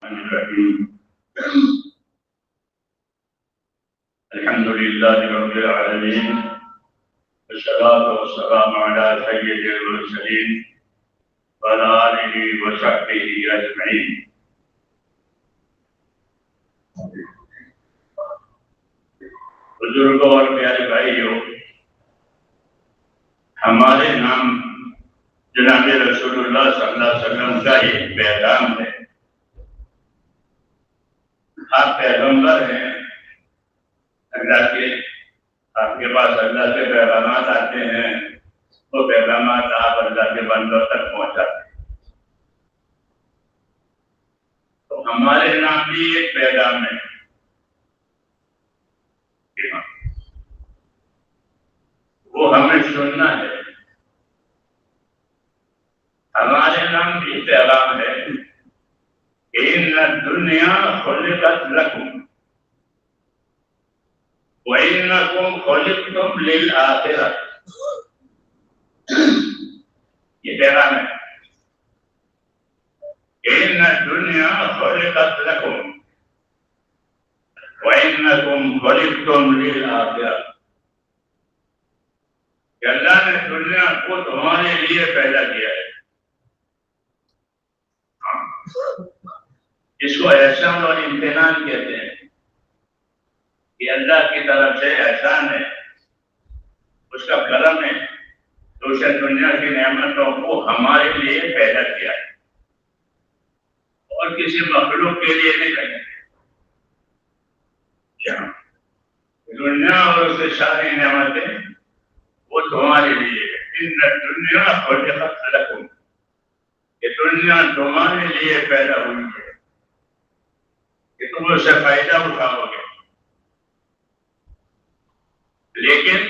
الرحيم. الحمد لله رب العالمين، والصلاة والسلام على سيد المرسلين وعلى آله وصحبه أجمعين. بزرگوں اور پیارے بھائیوں، ہمارے نام جناب رسول اللہ صلی اللہ علیہ وسلم کا ایک پیغام ہے. آپ پیغمبر ہیں اللہ کے، آپ کے پاس اللہ کے پیغامات آتے ہیں، وہ پیغامات آپ اللہ کے بندوں تک پہنچاتے ہیں. تو ہمارے نام بھی ایک پیغام ہے، وہ ہمیں سننا ہے. ہمارے نام بھی پیغام ہے کہ ان الدنیا خلقت لکم وَإِنَّكُمْ خُلِقْتُمْ لِلْآخِرَةِ. یہ پیغام ہے ان الدنیا خلقت لکم وَإِنَّكُمْ خُلِقْتُمْ لِلْآخِرَةِ. کہ اللہ نے دنیا کو تمہارے لیے پیدا کیا ہے. اس کو احسان اور امتحان کہتے ہیں کہ اللہ کی طرف سے احسان ہے، اس کا کرم ہے تو اسے دنیا کی نعمتوں کو ہمارے لیے پیدا کیا ہے اور کسی مخلوق کے لیے نہیں کرنا. دنیا اور اس کی ساری نعمتیں وہ تمہارے لیے ہے. ان دنیا خلقت لکم، کہ دنیا تمہارے لیے پیدا ہوئی ہے کہ تم اس سے فائدہ اٹھاؤ گے، لیکن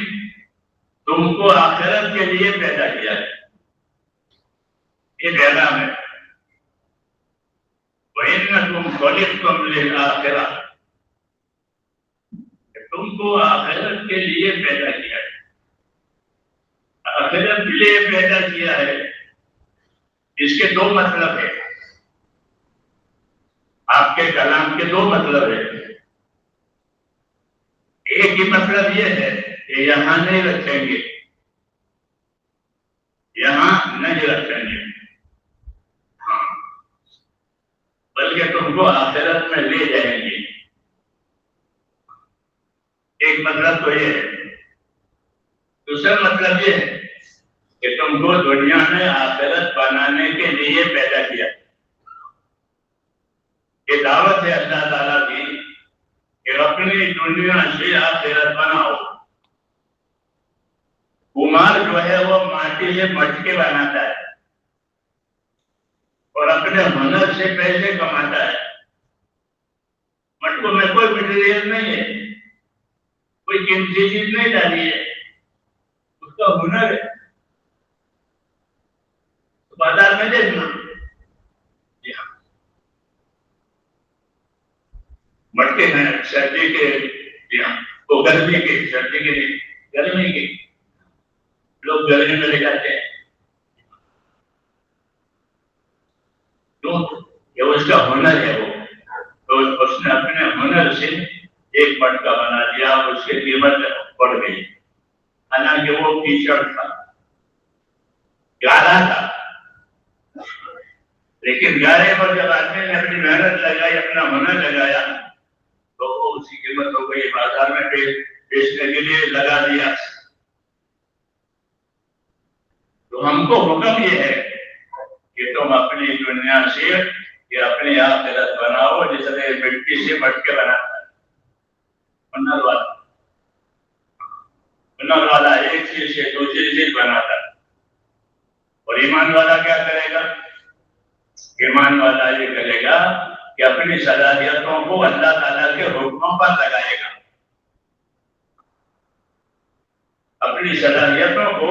تم کو آخرت کے لیے پیدا کیا ہے. یہ پیغام ہے وَإِنَّكُمْ خُلِقْتُمْ لِلْآخِرَةِ، کہ تم کو آخرت کے لیے پیدا کیا ہے. آخرت کے لیے پیدا کیا ہے، اس کے دو مطلب ہے. آپ کے کلام کے دو مطلب ہے. ایک ہی مطلب یہ ہے کہ یہاں نہیں رکھیں گے، یہاں نہیں رکھیں گے، ہاں، بلکہ تم کو آخرت میں لے جائیں گے. ایک مطلب تو یہ ہے. دوسرا مطلب یہ ہے کہ تم کو دنیا میں آخرت بنانے کے لیے پیدا کیا. یہ دعوت ہے اللہ تعالیٰ کی کہ اپنی دنیا سے آخرت بناؤ. کمار جو ہے وہ مٹی سے مٹکے بناتا ہے اور اپنے ہنر سے پیسے کماتا ہے. مٹکوں میں کوئی مٹیریل نہیں ہے، کوئی قیمتی چیز نہیں ڈالی ہے، اس کا ہنر ہے. تو بازار میں دیکھنا، مٹکے ہیں سردی کے، وہ گرمی کے، سردی کے لیے گرمی کے، لوگ گرمی میں لے جاتے ہیں. تو یہ اس کا ہنر ہے. وہ تو اس نے اپنے ہنر سے ایک مٹکا بنا دیا، اس کی قیمت بڑھ گئی. حالانکہ وہ کیچڑ تھا، گارا تھا، لیکن گارے پر جب آدمی نے اپنی محنت لگائی، اپنا ہنر لگایا، تو وہ اسی قیمت ہو گئی. بازار میں بیچنے کے لیے لگا دیا. تو ہم کو حکم یہ ہے کہ تم اپنی دنیا سے کہ اپنی آخرت بناؤ، جس طرح مٹی سے مٹکے بناتا ہے. ہنر والا ایک چیز سے دوسری چیز بناتا ہے. اور ایمان والا کیا کرے گا؟ ایمان والا یہ کرے گا کہ اپنی صلاحیتوں کو اللہ تعالیٰ کے حکموں پر لگائے گا. اپنی صلاحیتوں کو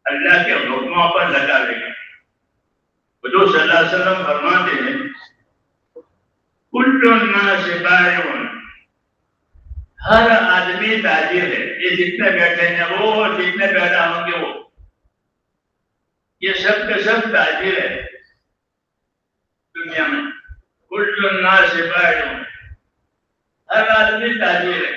اللہ کے حکموں پر لگا لے گا. حضور صلی اللہ علیہ وسلم فرماتے ہیں کل الناس بائع، ہر آدمی تاجر ہے. یہ جتنے بیٹھے ہیں وہ، جتنے پیدا ہوں گے وہ، یہ سب کے سب تاجر ہے دنیا میں. کل الناس بائع، ہر آدمی تاجر ہے،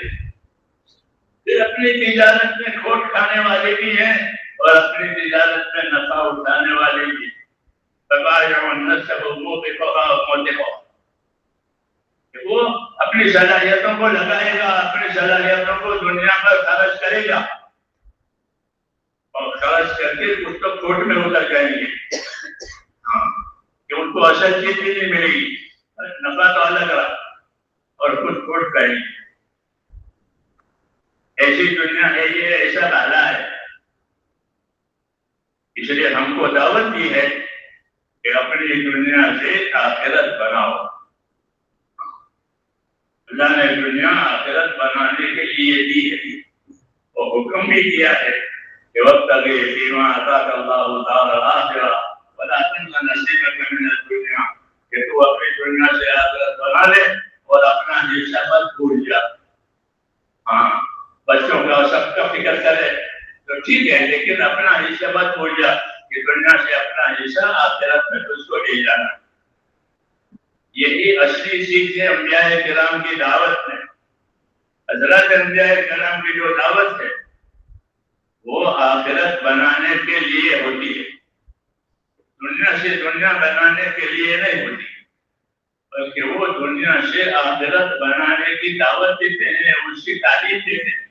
پھر اپنی تجارت میں کھوٹ کھانے والے بھی ہیں اور اپنی تجارت میں نفع اٹھانے والے بھی ہیں۔ فبائع النسب موبقها وموتقها، وہ اپنی صلاحیتوں کو لگائے گا، اپنی صلاحیتوں کو دنیا پر خرچ کرے گا اور خرچ کر کے کچھ تو کھوٹ میں اتر جائیں گے، کہ ان کو اصل چیز بھی نہیں ملے گی، نفع تو الگ رہا اور کچھ کھوٹ کریں گے۔ ایسی دنیا ہے، یہ ایسا حالہ ہے۔ اس لیے ہم کو دعوت دی ہے کہ اپنی دنیا سے آخرت بناؤ۔ اللہ نے دنیا آخرت بنانے کے لیے دی ہے اور حکم بھی دیا ہے کہ وابتغ فیما آتاک اللہ دار الآخرہ ولا تنس نصیبک من الدنیا، کہ تو اپنی دنیا سے آخرت بنا لے اور اپنا حصہ مت بھول جا۔ ہاں، بچوں کا سب کا فکر کرے تو ٹھیک ہے، لیکن اپنا حصہ مت بھول جا کہ دنیا سے اپنا حصہ آخرت میں اس کو لے جانا۔ یہی اصلی سیکھ ہے انبیاء کرام کی دعوت میں۔ حضرت انبیاء کرام کی جو دعوت ہے وہ آخرت بنانے کے لیے ہوتی ہے، دنیا سے دنیا بنانے کے لیے نہیں ہوتی، بلکہ وہ دنیا سے آخرت بنانے کی دعوت دیتے ہیں، اس کی تعلیم دیتے ہیں۔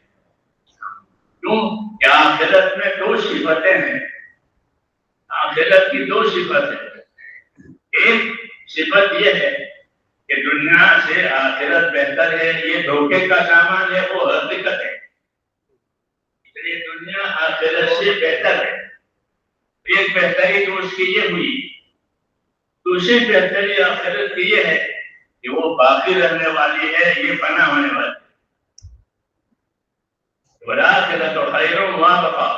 کیوں کہ آخرت میں دو صفتیں ہیں، آخرت کی دو صفت ہے۔ ایک صفت یہ ہے کہ دنیا سے آخرت بہتر ہے، یہ دھوکے کا سامان ہے، وہ حقیقت ہے، اس لیے دنیا آخرت سے بہتر ہے۔ ایک بہتری تو اس کی یہ ہوئی، دوسری بہتری آخرت کی یہ ہے کہ وہ باقی رہنے والی ہے، یہ فنا ہونے والی ہے۔ والآخرۃ خیر وابقیٰ،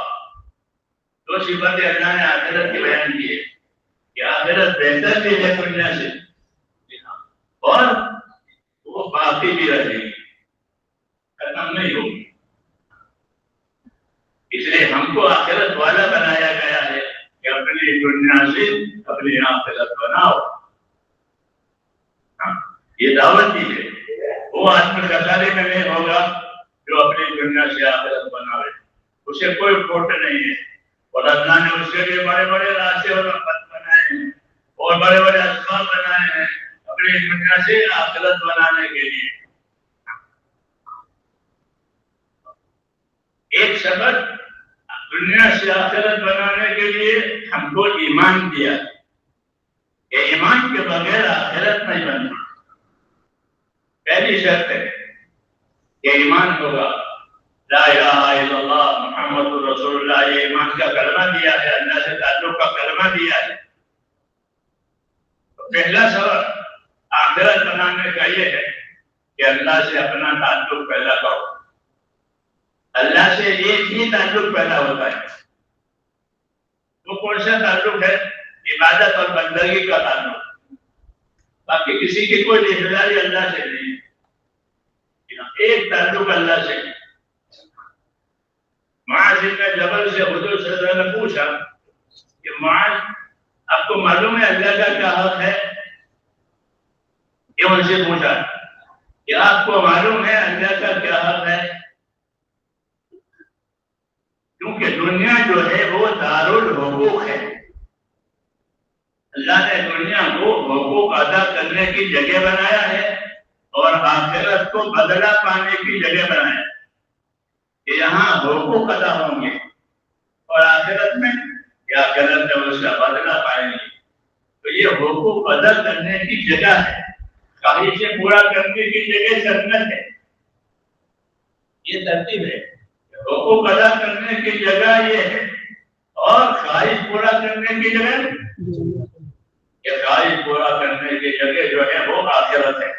دو صفتیں اللہ نے آخرت کی بیان کی ہے کہ آخرت بہتر بھی ہے دنیا سے اور وہ باقی بھی رہے گی، ختم نہیں ہوگی۔ اس لیے ہم کو آخرت والا بنایا گیا ہے کہ اپنی دنیا سے اپنی آخرت بناؤ۔ یہ دعوت دی ہے، وہ آدمی خسارے میں نہیں ہوگا جو اپنی دنیا سے آخرت بناوے، اسے کوئی کھوٹ نہیں ہے۔ اور اللہ نے اس کے لیے بڑے بڑے راستے اور رحمت بنائے ہیں اور بڑے بڑے اسباب بنائے ہیں اپنی دنیا سے آخرت بنانے کے لیے۔ ایک سبب دنیا سے آخرت بنانے کے لیے ہم کو ایمان دیا کہ ایمان کے بغیر آخرت نہیں بنتی۔ پہلی شرط ہے کہ ایمان ہوگا، لا الہ الا اللہ محمد رسول اللہ، یہ ایمان کا کلمہ دیا ہے، اللہ سے تعلق کا کلمہ دیا ہے۔ پہلا سبب آخرت بنانے کا یہ ہے کہ اللہ سے اپنا تعلق پیدا کرو۔ اللہ سے ایک ہی تعلق پیدا ہوتا ہے، وہ کون سا تعلق ہے؟ عبادت اور بندگی کا تعلق، باقی کسی کی کوئی رشتہ داری اللہ سے نہیں، ایک تعلق اللہ سے۔ معاذ بن جبل سے حضور صلی اللہ علیہ وسلم نے پوچھا کہ معاذ، آپ کو معلوم ہے اللہ کا کیا حق ہے؟ یہ ان سے پوچھا کہ آپ کو معلوم ہے اللہ کا کیا حق ہے؟ کیونکہ دنیا جو ہے وہ دارالحقوق ہے، اللہ نے دنیا کو حقوق ادا کرنے کی جگہ بنایا ہے اور آخرت کو بدلہ پانے کی جگہ بنایا ہے کہ یہاں حقوق ادا ہوں گے اور آخرت میں یا آخرت میں اس کا بدلہ پائیں گے۔ تو یہ حقوق ادا کرنے کی جگہ ہے، خواہشیں پورا کرنے کی جگہ جنت ہے، یہ ترتیب ہے۔ حقوق ادا کرنے کی جگہ یہ ہے اور خواہش پورا کرنے کی جگہ، یہ خواہش پورا کرنے کی جگہ جو ہے وہ آخرت ہے۔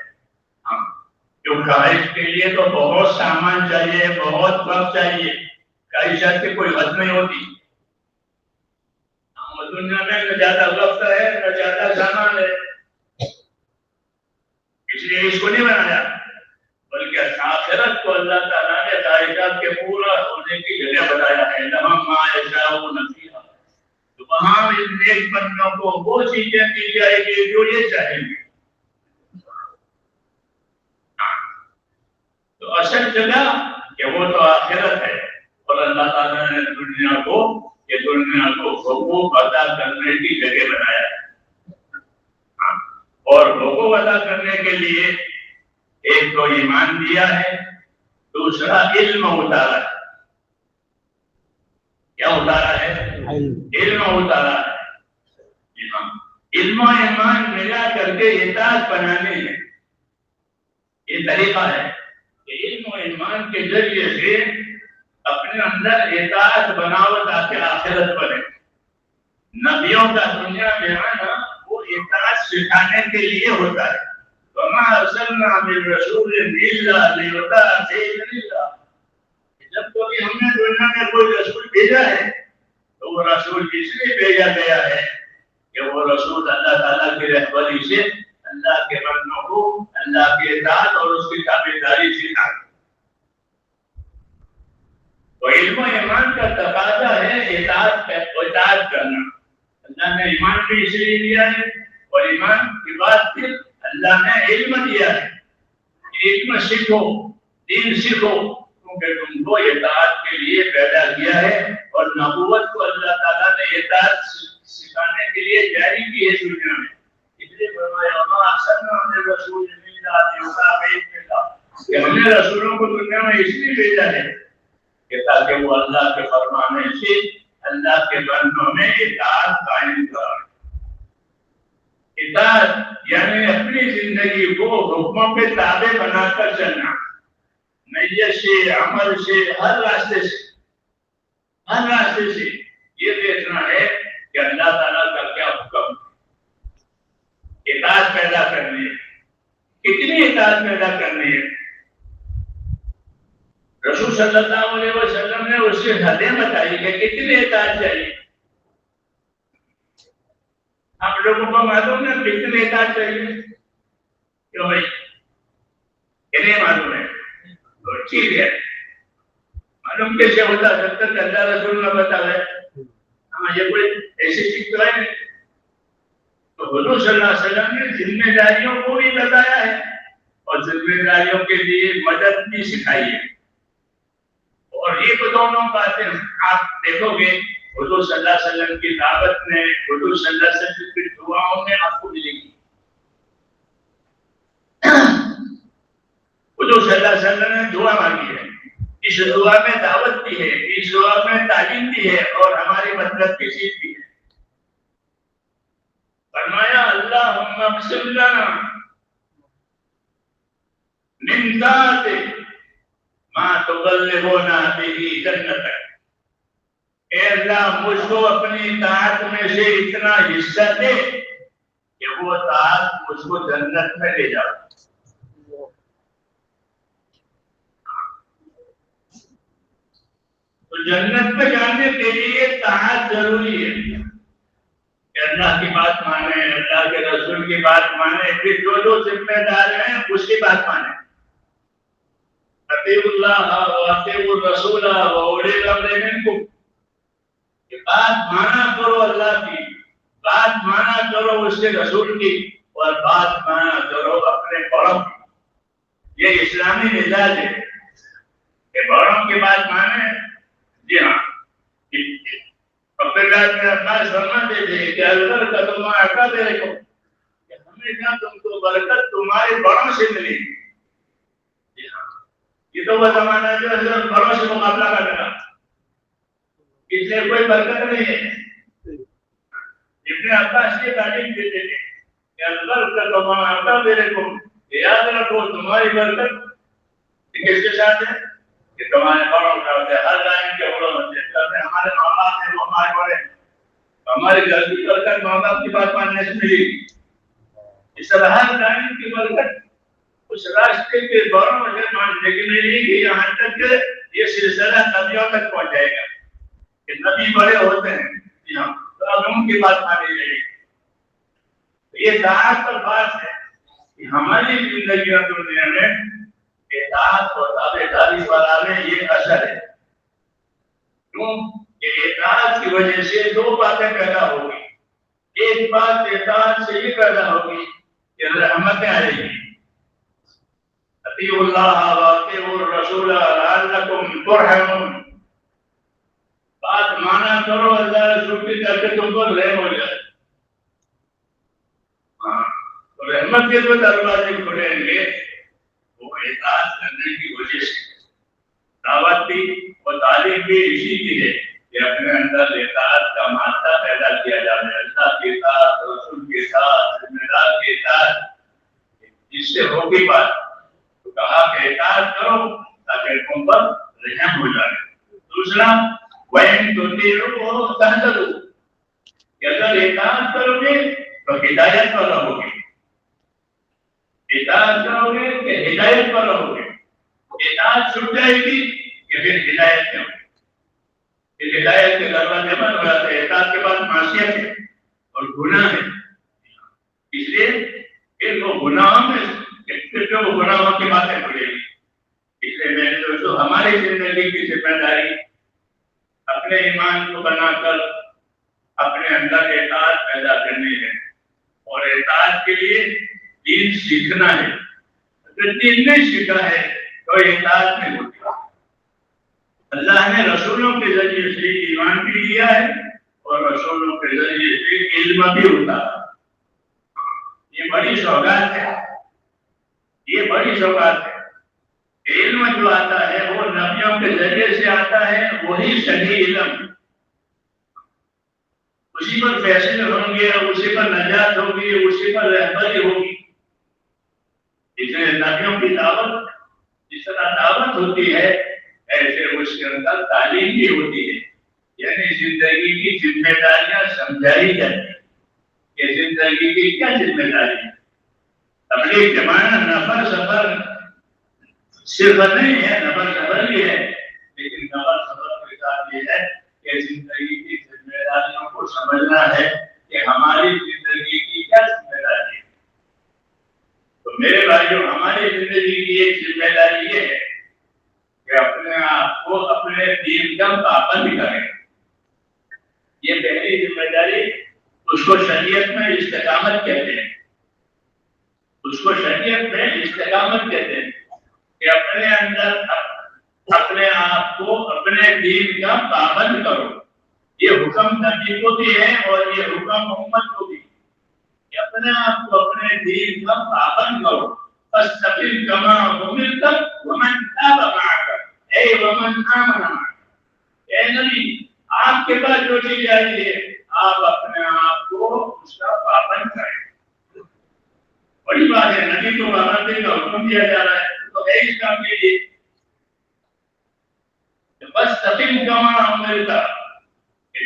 جو خواہش کے لیے تو بہت سامان چاہیے، بہت وقت چاہیے، خواہشات کی کوئی حد نہیں ہوتی۔ دنیا میں نہ زیادہ وقت ہے نہ زیادہ سامان ہے، اس لیے اس کو نہیں بنایا، بلکہ آخرت کو اللہ تعالیٰ نے خواہشات کے پورا ہونے کی جگہ بتایا ہے۔ لَهُم مَا يَشَاءُونَ فِيهَا، تو وہاں ان نیک بندوں کو وہ چیزیں دی جائے گی جو یہ چاہیں گے۔ جگہ کہ وہ تو آخرت ہے، اور اللہ تعالیٰ نے دنیا کو حقوق ادا کرنے کی جگہ بنایا ہے، اور حقوق ادا کرنے کے لیے ایک تو ایمان دیا ہے، دوسرا علم اتارا ہے۔ کیا اتارا ہے؟ علم اتارا ہے۔ علم و ایمان ملا کر کے اطاعت بنانے ہے، یہ طریقہ ہے کہ علم و ایمان کے ذریعے سے اپنے اندر اطاعت بناؤ تاکہ آخرت بنے۔ نبیوں کا دنیا میں آنا وہ اطاعت سکھانے کے لیے ہوتا ہے۔ وَمَا أَرْسَلْنَا مِن رَّسُولٍ إِلَّا لِيُطَاعَ بِإِذْنِ اللَّهِ، جب کبھی ہم نے دنیا میں کوئی رسول بھیجا ہے تو وہ رسول اس لیے بھیجا گیا ہے کہ وہ رسول اللہ تعالیٰ کی رہبری سے اللہ کے بندوں کو اللہ کی اطاعت اور اس کی تابعداری سکھائے۔ تو علم و ایمان کا تقاضا ہے اطاعت کرنا۔ اللہ نے ایمان بھی اس لیے دیا ہے، اور ایمان کے بعد پھر اللہ نے علم دیا ہے، علم سیکھو، دین سیکھو، کیونکہ تم کو اطاعت کے لیے پیدا کیا ہے، اور نبوت کو اللہ تعالیٰ نے اطاعت سکھانے کے لیے جاری کی ہے دنیا میں۔ اس لیے فرمایا وَمَا أَرْسَلْنَا مِن رَّسُولٍ إِلَّا لِيُطَاعَ بِإِذْنِ اللَّهِ، کہ ہم نے رسولوں کو دنیا میں اس لیے بھیجا ہے کہ تاکہ وہ اللہ کے فرمانے سے اللہ کے بندوں میں اطاعت قائم کریں۔ اطاعت یعنی اپنی زندگی کو حکموں کے تابع بنا کر چلنا، نیت سے، عمل سے، ہر راستے سے یہ دیکھنا ہے کہ اللہ تعالیٰ کا کیا حکم ہے۔ اطاعت پیدا کرنی ہے، کتنی اطاعت پیدا کرنی ہے؟ رسول صلی اللہ علیہ وسلم نے اس کی حدیں بتائی کہ کتنی اطاعت چاہیے۔ آپ لوگوں کو معلوم ہے کتنی اطاعت چاہیے؟ کیوں بھائی؟ کہ نہیں معلوم ہے؟ تو ٹھیک ہے، معلوم کیسے ہوتا؟ جب تک اللہ رسول نہ بتائے، ہاں یہ کوئی ایسی چیز تو ہے نہیں۔ تو حضور صلی اللہ علیہ وسلم نے ذمہ داریوں کو بھی بتایا ہے، اور ذمہ داریوں کے لیے مدد بھی سکھائی ہے۔ اور یہ تو دونوں باتیں آپ دیکھو گے حضور صلی اللہ علیہ وسلم کی دعوت میں، حضور صلی اللہ علیہ وسلم کی دعاؤں میں آپ کو ملے گی۔ حضور صلی اللہ علیہ وسلم نے دعا مانگی ہے، اس دعا میں دعوت بھی ہے، اس دعا میں تعلیم بھی ہے، اور ہماری مطلب کی چیز بھی ہے۔ فرمایا اللہم اقسم لنا من ذاتک ما تبلغنا به جنتک، اے اللہ مجھ کو اپنی طاعت میں سے اتنا حصہ دے کہ وہ طاعت مجھ کو جنت میں لے جاؤ۔ تو جنت میں جانے کے لیے طاعت ضروری ہے کہ اللہ کی بات مانے، اللہ کے رسول کی بات مانے، پھر جو ذمہ دار ہیں اس کی بات مانے۔ اطیعوا اللہ واطیعوا الرسول واولی الامر منکم، کہ بات مانا کرو اللہ کی، بات مانا کرو اس کے رسول کی، اور بات مانا کرو اپنے بڑوں کی۔ یہ اسلامی مزاج ہے کہ بڑوں کی بات مانے۔ جی ہاں، عبداللہ بن عباس فرماتے تھے کہ البرکۃ ما اکابرکم، کہ ہمیشہ تم کو برکت تمہارے بڑوں سے ملے گی۔ جی ہاں، یہ تو وہ زمانہ ہے جو حضرت بڑوں سے مقابلہ کرنا، اس لیے کوئی برکت نہیں ہے۔ ابن عباس یہ تعلیم دیتے تھے کہ البرکۃ ما اکابرکم، یاد رکھو تمہاری برکت کس کے ساتھ ہے؟ کہ تمہارے بڑوں کا ہوتا ہے، ہر لائن کے بڑوں ہوتے ہیں۔ ہمارے ماں باپ ہیں وہ ہمارے بڑے، ہمارے گھر کی برکت ماں باپ کی بات ماننے سے ملے گی۔ اس طرح ہر لائن کی برکت اس راستے کے بڑوں سے ماننے کی ملے گی، یہاں تک کہ یہ سلسلہ نبیوں تک پہنچ جائے گا کہ نبی بڑے ہوتے ہیں، جی ہاں، تو اب ان کی بات مانی جائے گی۔ یہ طاعت پر بات ہے کہ ہماری زندگی اور دنیا میں اطاعت اور تابعداری والا میں یہ اثر ہے۔ کیوں کہ اطاعت کی وجہ سے دو باتیں پیدا ہوگی۔ ایک بات اطاعت سے یہ پیدا ہوگی کہ رحمتیں آئے گی، اطیعوا اللہ واطیعوا الرسول لعلكم ترحمون. بات مانا کرو, اللہ رسول کی طرف سے تم کو رحم ہو جائے. ہاں, تو رحمت کے جو دروازے کھلیں گے وہ اطاعت کرنے کی وجہ سے. دعوت بھی اور تعلیم بھی اسی کی ہے کہ اپنے اندر اطاعت کا مادہ پیدا کیا جائے, اللہ کے ساتھ, رسول کے ساتھ, ذمہ دار کے ساتھ. اس سے ہوگی بات. تو کہا کہ اطاعت کرو تاکہ تم پر رحم ہو جائے. دوسرا وَإِن تُطِيعُوهُ تَهْتَدُوا, کہ اگر اطاعت کرو گے تو ہدایت پر رہو گے. اطاعت کرو گے کہ ہدایت پر رہو گے. اطاعت چھوٹ جائے گی کہ پھر ہدایت میں ہوگی. پھر ہدایت کے دروازے بند ہو جاتے ہیں. اطاعت کے بعد معصیت ہے اور گناہ ہے. اس لیے پھر وہ گناہوں میں پھر وہ گناہوں کی باتیں پڑے گی. اس لیے میں نے دوستوں ہماری زندگی کی ذمہ داری اپنے ایمان کو بنا کر اپنے اندر اطاعت پیدا کرنی ہے. اور اطاعت کے لیے دین سیکھنا ہے. اگر دین نہیں سیکھا ہے تو اطاعت نہیں ہوتی. اللہ نے رسولوں کے ذریعے سے ایمان بھی دیا ہے اور رسولوں کے ذریعے سے علم بھی ہوتا ہے. یہ بڑی سوغات ہے. یہ بڑی سوغات ہے. علم جو آتا ہے وہ نبیوں کے ذریعے سے آتا ہے, وہی صحیح علم. اسی پر فیصلے ہوں گے, اسی پر نجات ہوگی, اسی پر رہبری ہوگی. اس لیے نبیوں کی دعوت جس طرح دعوت ہوتی ہے ایسے اس کے اندر تعلیم بھی ہوتی ہے. یعنی زندگی کی ذمہ داریاں سمجھائی جاتی ہیں کہ زندگی کی کیا ذمہ داری ہے. تبلیغ کے معنی نفر سفر صرف نہیں ہے, نفر سفر بھی ہے, لیکن نفر سفر کے ساتھ یہ ہے کہ زندگی کی ذمہ داریوں کو سمجھنا ہے کہ ہماری زندگی کی کیا ذمہ داری ہے. تو میرے بھائیوں, ہماری زندگی کی ایک ذمہ داری یہ ہے کہ اپنے آپ کو اپنے دین کا پابند کریں. یہ پہلی ذمہ داری. اس کو شریعت میں استقامت کہتے ہیں. اس کو شریعت میں استقامت کہتے ہیں کہ اپنے اندر اپنے آپ کو اپنے دین کا پابند کرو. یہ حکم نبی کو بھی ہے اور یہ حکم امت کو بھی کہ اپنے آپ کو اپنے دین کا پابند کرو. فاستقم كما أمرت ومن تاب معك أي ومن آمن معك. اے نبی, آپ کے پاس جو چیز آئی ہے آپ اپنے آپ کو اس کا پابند کریں. بڑی بات ہے. نبی کو پابندی کا حکم دیا جا رہا ہے تو ہے اس کام کے لیے فاستقم كما أمرت.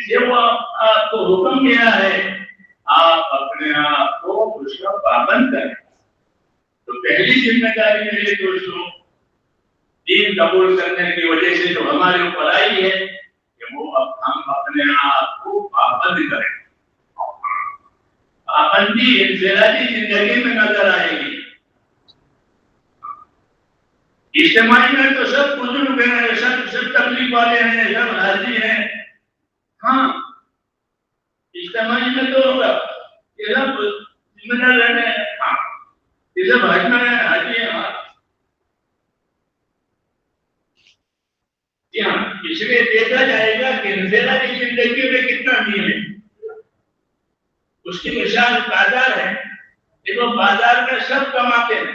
جو آپ کو حکم دیا ہے آپ اپنے آپ کو اس کا پابند کریں. تو پہلی ذمہ داری میرے دوستوں دین قبول کرنے کی وجہ سے جو ہمارے اوپر آئی ہے کہ وہ اب ہم اپنے آپ کو پابند کریں. پابندی انفرادی زندگی میں نظر آئے گی. اجتماعی میں تو سب بزرگ ہیں, سب تبلیغ والے ہیں, سب حاضر ہیں. ہاں, اجتماعی میں تو ہوگا یہ سب ذمہ دار رہنے. ہاں, یہ سب حاجی ہیں, حاجی ہیں. جی ہاں, اس لیے دیکھا جائے گا کہ انفرادی زندگی میں کتنا دین ہے. اس کی مثال بازار ہے. دیکھو بازار میں سب کماتے ہیں.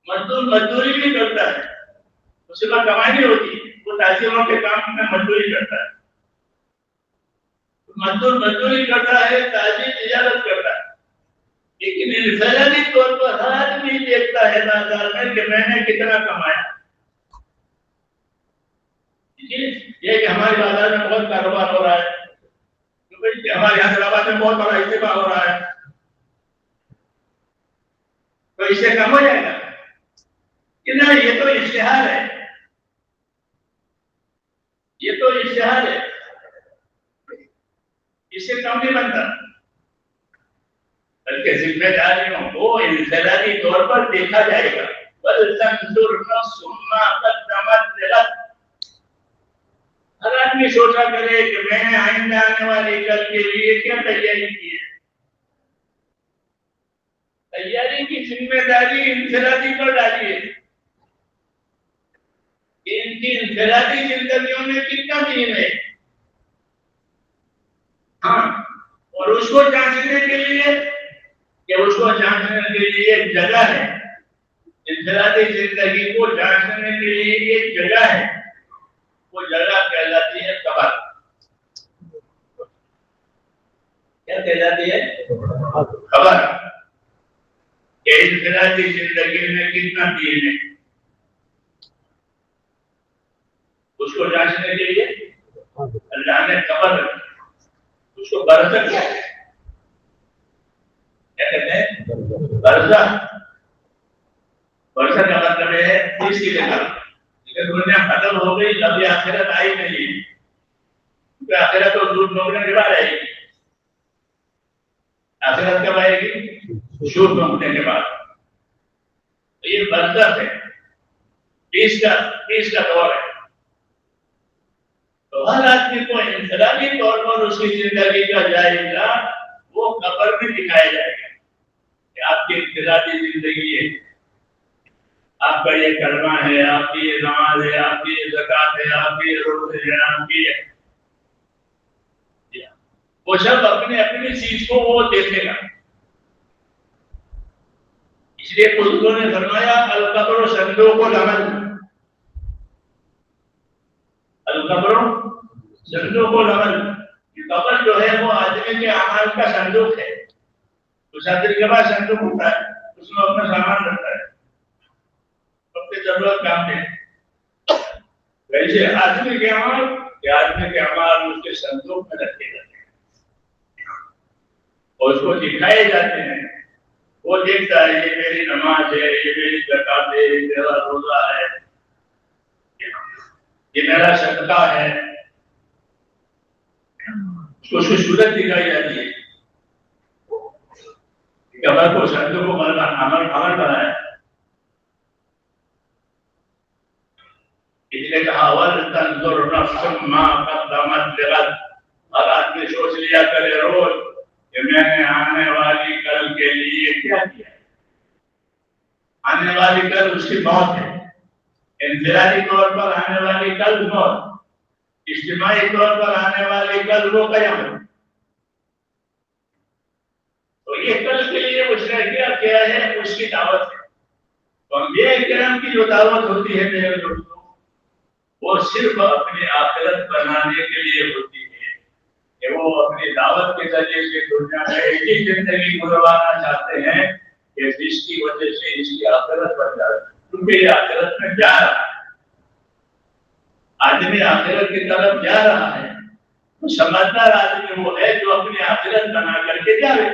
مزدور مزدوری بھی کرتا ہے, اس کے بعد کمائی نہیں ہوتی. وہ تاجروں کے کام میں مزدوری کرتا ہے. مزدور مزدوری کرتا ہے, تاجر تجارت کرتا ہے. لیکن انفرادی طور پر ہر آدمی دیکھتا ہے بازار میں کہ میں نے کتنا کمایا. یہ کہ ہمارے بازار میں بہت کاروبار ہو رہا ہے, ہمارے حیدرآباد میں بہت بڑا اجتماع ہو رہا ہے, تو اس سے کم ہو جائے گا کہ نہیں. یہ تو اشتہار ہے, یہ تو اشتہار ہے, اس سے کم نہیں بنتا. بلکہ ذمہ داریوں کو انفرادی طور پر دیکھا جائے گا. بل تنظر نفس ما قدمت لغد. ہر آدمی سوچا کرے کہ میں نے آئندہ آنے والی کل کے لیے کیا تیاری کی ہے. تیاری کی ذمہ داری انفرادی پر ڈالی ہے. کہ ان کی انفرادی زندگیوں میں کتنا دین ہے. ہاں، اور اس کو جانچنے کے لیے ایک جگہ ہے. انفرادی زندگی کو جانچنے کے لیے ایک جگہ ہے. وہ جگہ کہلاتی ہے قبر. کیا کہلاتی ہے؟ خبر. کہ انفرادی زندگی میں کتنا دین ہے اس کو جانچنے کے لیے اللہ نے قبر رکھی. اس کو برزخ کہتے ہیں. کیا کہتے ہیں؟ برزخ. برزخ کا مطلب ہے اس کی جگہ. لیکن دنیا ختم ہو گئی، ابھی آخرت آئی نہیں. کیونکہ آخرت تو جھوٹ بولنے کے بعد آئے گی. آخرت کب آئے گی؟ جھوٹ بولنے کے بعد. تو یہ برزخ ہے، 20 کا دور ہے. تو ہر آدمی کو انفرادی طور پر اس کی زندگی کا جائزہ وہ قبر میں دکھایا جائے گا کہ آپ کی انفرادی زندگی ہے، آپ کا یہ کلمہ ہے، آپ کی یہ نماز ہے، آپ کی یہ زکات ہے، آپ کی یہ روزے ہے، آپ کی وہ سب اپنی اپنی چیز کو وہ دیکھے گا. اس لیے بزرگوں نے فرمایا القبر صندوق العمل. القبر صندوق العمل. قبر جو ہے وہ آدمی کے اعمال کا صندوق ہے. اس آدمی کے پاس صندوق ہوتا ہے، اس میں اپنا سامان رکھتا ہے، اپنی ضرورت کام دے. ویسے آدمی کے اعمال اس کے صندوق میں رکھے جاتے ہیں اور اس کو دکھائے جاتے ہیں. وہ دیکھتا ہے یہ میری نماز ہے، یہ میری زکات ہے، یہ میرا روزہ ہے، یہ میرا صدقہ ہے. اس کو صورت دکھائی جاتی ہے. قبر کو صندوق کو عمل بنایا. اس نے کہا وَلْتَنْظُرْ نَفْسٌ مَا قَدَّمَتْ لِغَدٍ. اور آدمی سوچ لیا کرے روز کہ میں نے آنے والی کل کے لیے کیا کیا. آنے والی کل اس کی موت ہے. انفرادی طور پر آنے والی کل موت، اجتماعی طور پر آنے والی کل وہ قیامت. تو یہ کل کے لیے اس نے کیا ہے، اس کی دعوت ہے. تو انبیاء کرام کی جو دعوت ہوتی ہے میرے دوستوں، وہ صرف اپنی آخرت بنانے کے لیے ہوتی ہے کہ وہ اپنی دعوت کے ذریعے سے دنیا میں ایسی زندگی گزارنا چاہتے ہیں کہ جس کی وجہ سے اس کی آخرت بن جائے. کیونکہ یہ آخرت میں جا رہا ہے، آدمی آخرت کی طرف جا رہا ہے. تو سمجھدار آدمی وہ ہے جو اپنی آخرت بنا کر کے جا رہے.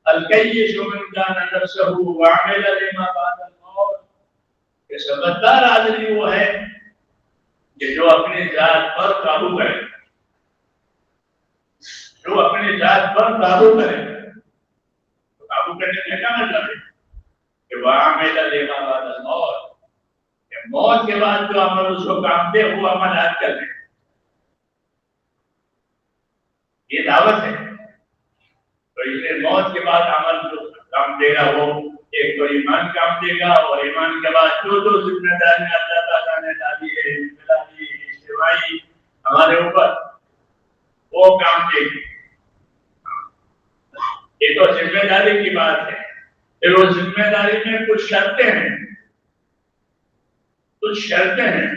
الکیس من کان نفسہ وعمل لما بعد الموت. کہ سمجھدار آدمی وہ ہے کہ جو اپنی ذات پر قابو کرے، جو اپنی ذات پر قابو کرے. تو قابو کرنے کا کیا مطلب ہے کہ وعمل لما بعد الموت، کہ موت کے بعد جو عمل اس کو کام دے وہ عمل آج کر لے. یہ دعوت ہے. تو اس لیے موت کے بعد عمل جو کام دے گا وہ ایک تو ایمان کام دے گا، اور ایمان کے بعد جو ذمہ داریاں اللہ تعالیٰ نے ڈالی ہے انفرادی اجتماعی ہمارے اوپر، وہ کام دے گی. یہ تو ذمہ داری کی بات ہے. پھر وہ ذمہ داری میں کچھ شرطیں ہیں. کچھ شرطیں ہیں،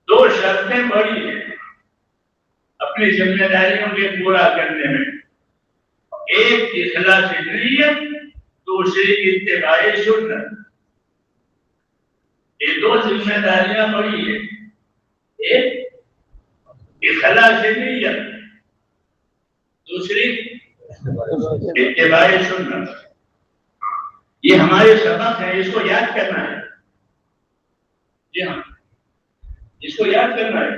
2 شرطیں بڑی ہیں اپنی ذمہ داریوں کے پورا کرنے میں. ایک اخلاص نیت، دوسری اتباع سنت. یہ 2 ذمہ داریاں بڑی ہیں. ایک اخلاص نیت، دوسری اتباع سنت. یہ ہمارے سبق ہے، اس کو یاد کرنا ہے. جی ہاں، اس کو یاد کرنا ہے.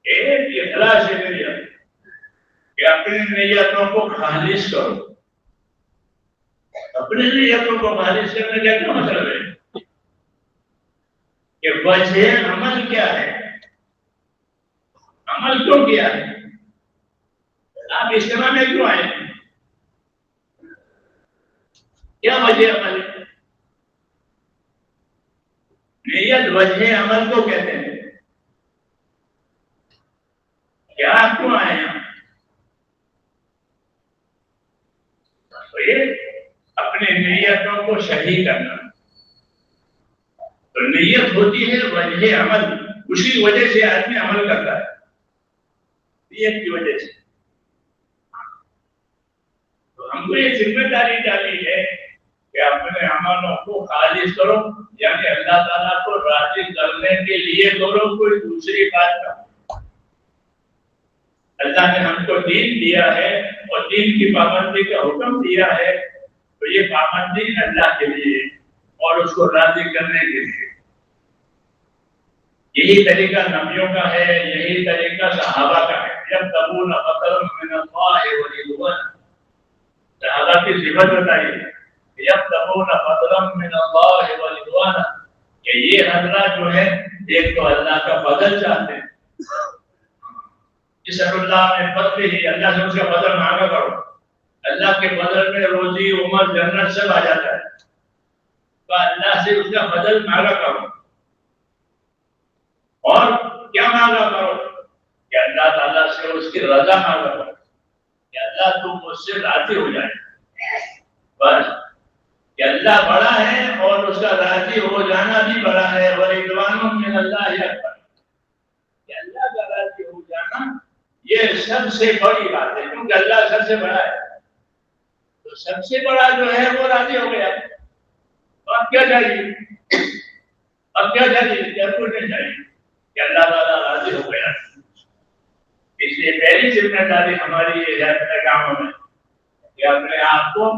ایک اخلاص نیت کہ اپنی نیتوں کو خالص کرو. اپنی نیتوں کو خالص کرنے کا کیا مطلب ہے کہ وجہ عمل کیا ہے، عمل کیوں کیا ہے، آپ اجتماع میں کیوں آئے، کیا وجہ عمل ہے. نیت وجہ عمل کو کہتے ہیں. کیا آپ کیوں آئے ہیں؟ تو یہ اپنے نیتوں کو صحیح کرنا. تو نیت ہوتی ہے وجہ عمل، اسی وجہ سے آدمی عمل کرتا ہے، نیت کی وجہ سے. تو ہم کو یہ ذمہ داری ڈالی ہے کہ اپنے عملوں کو خالص کرو، یعنی اللہ تعالیٰ کو راضی کرنے کے لیے کرو، کوئی دوسری بات نہ. اللہ نے ہم کو دین دیا ہے اور دین کی پابندی کا حکم دیا ہے، تو یہ پابندی اللہ کے لیے اور اس کو راضی کرنے کے لیے. یہی طریقہ نبیوں کا ہے، یہی طریقہ صحابہ کا ہے. یبتغون فضلا من اللہ ورضوانا، صحابہ کی صفت بتائیے. یبتغون فضلا من اللہ ورضوانا، کہ یہ حضرات جو ہے ایک تو اللہ کا فضل چاہتے ہیں. جس اللہ میں فضل ہی، اللہ سے اس کا فضل مانگا کرو. اللہ کے فضل میں روزی عمر جنت سب آ جاتا ہے، تو اللہ سے اس کا فضل مانگا کرو. اور کیا مانگا کرو کہ اللہ تعالیٰ سے اس کی رضا مانگا کرو کہ اللہ تم مجھ سے راضی ہو جائے. بس کہ اللہ بڑا ہے اور اس کا راضی ہو جانا بھی بڑا ہے. ورضوان من اللہ اکبر، کہ اللہ کا راضی ہو جانا یہ سب سے بڑی بات ہے، کیونکہ اللہ سب سے بڑا ہے. تو سب سے بڑا جو ہے وہ راضی ہو گیا. تو اب کیا چاہیے؟ اب کیا چاہیے؟ کیا کچھ نہیں چاہیے کہ اللہ تعالیٰ راضی ہو گیا. اس لیے پہلی ذمہ داری ہماری یہ ہے اپنے کاموں میں کہ اپنے آپ کو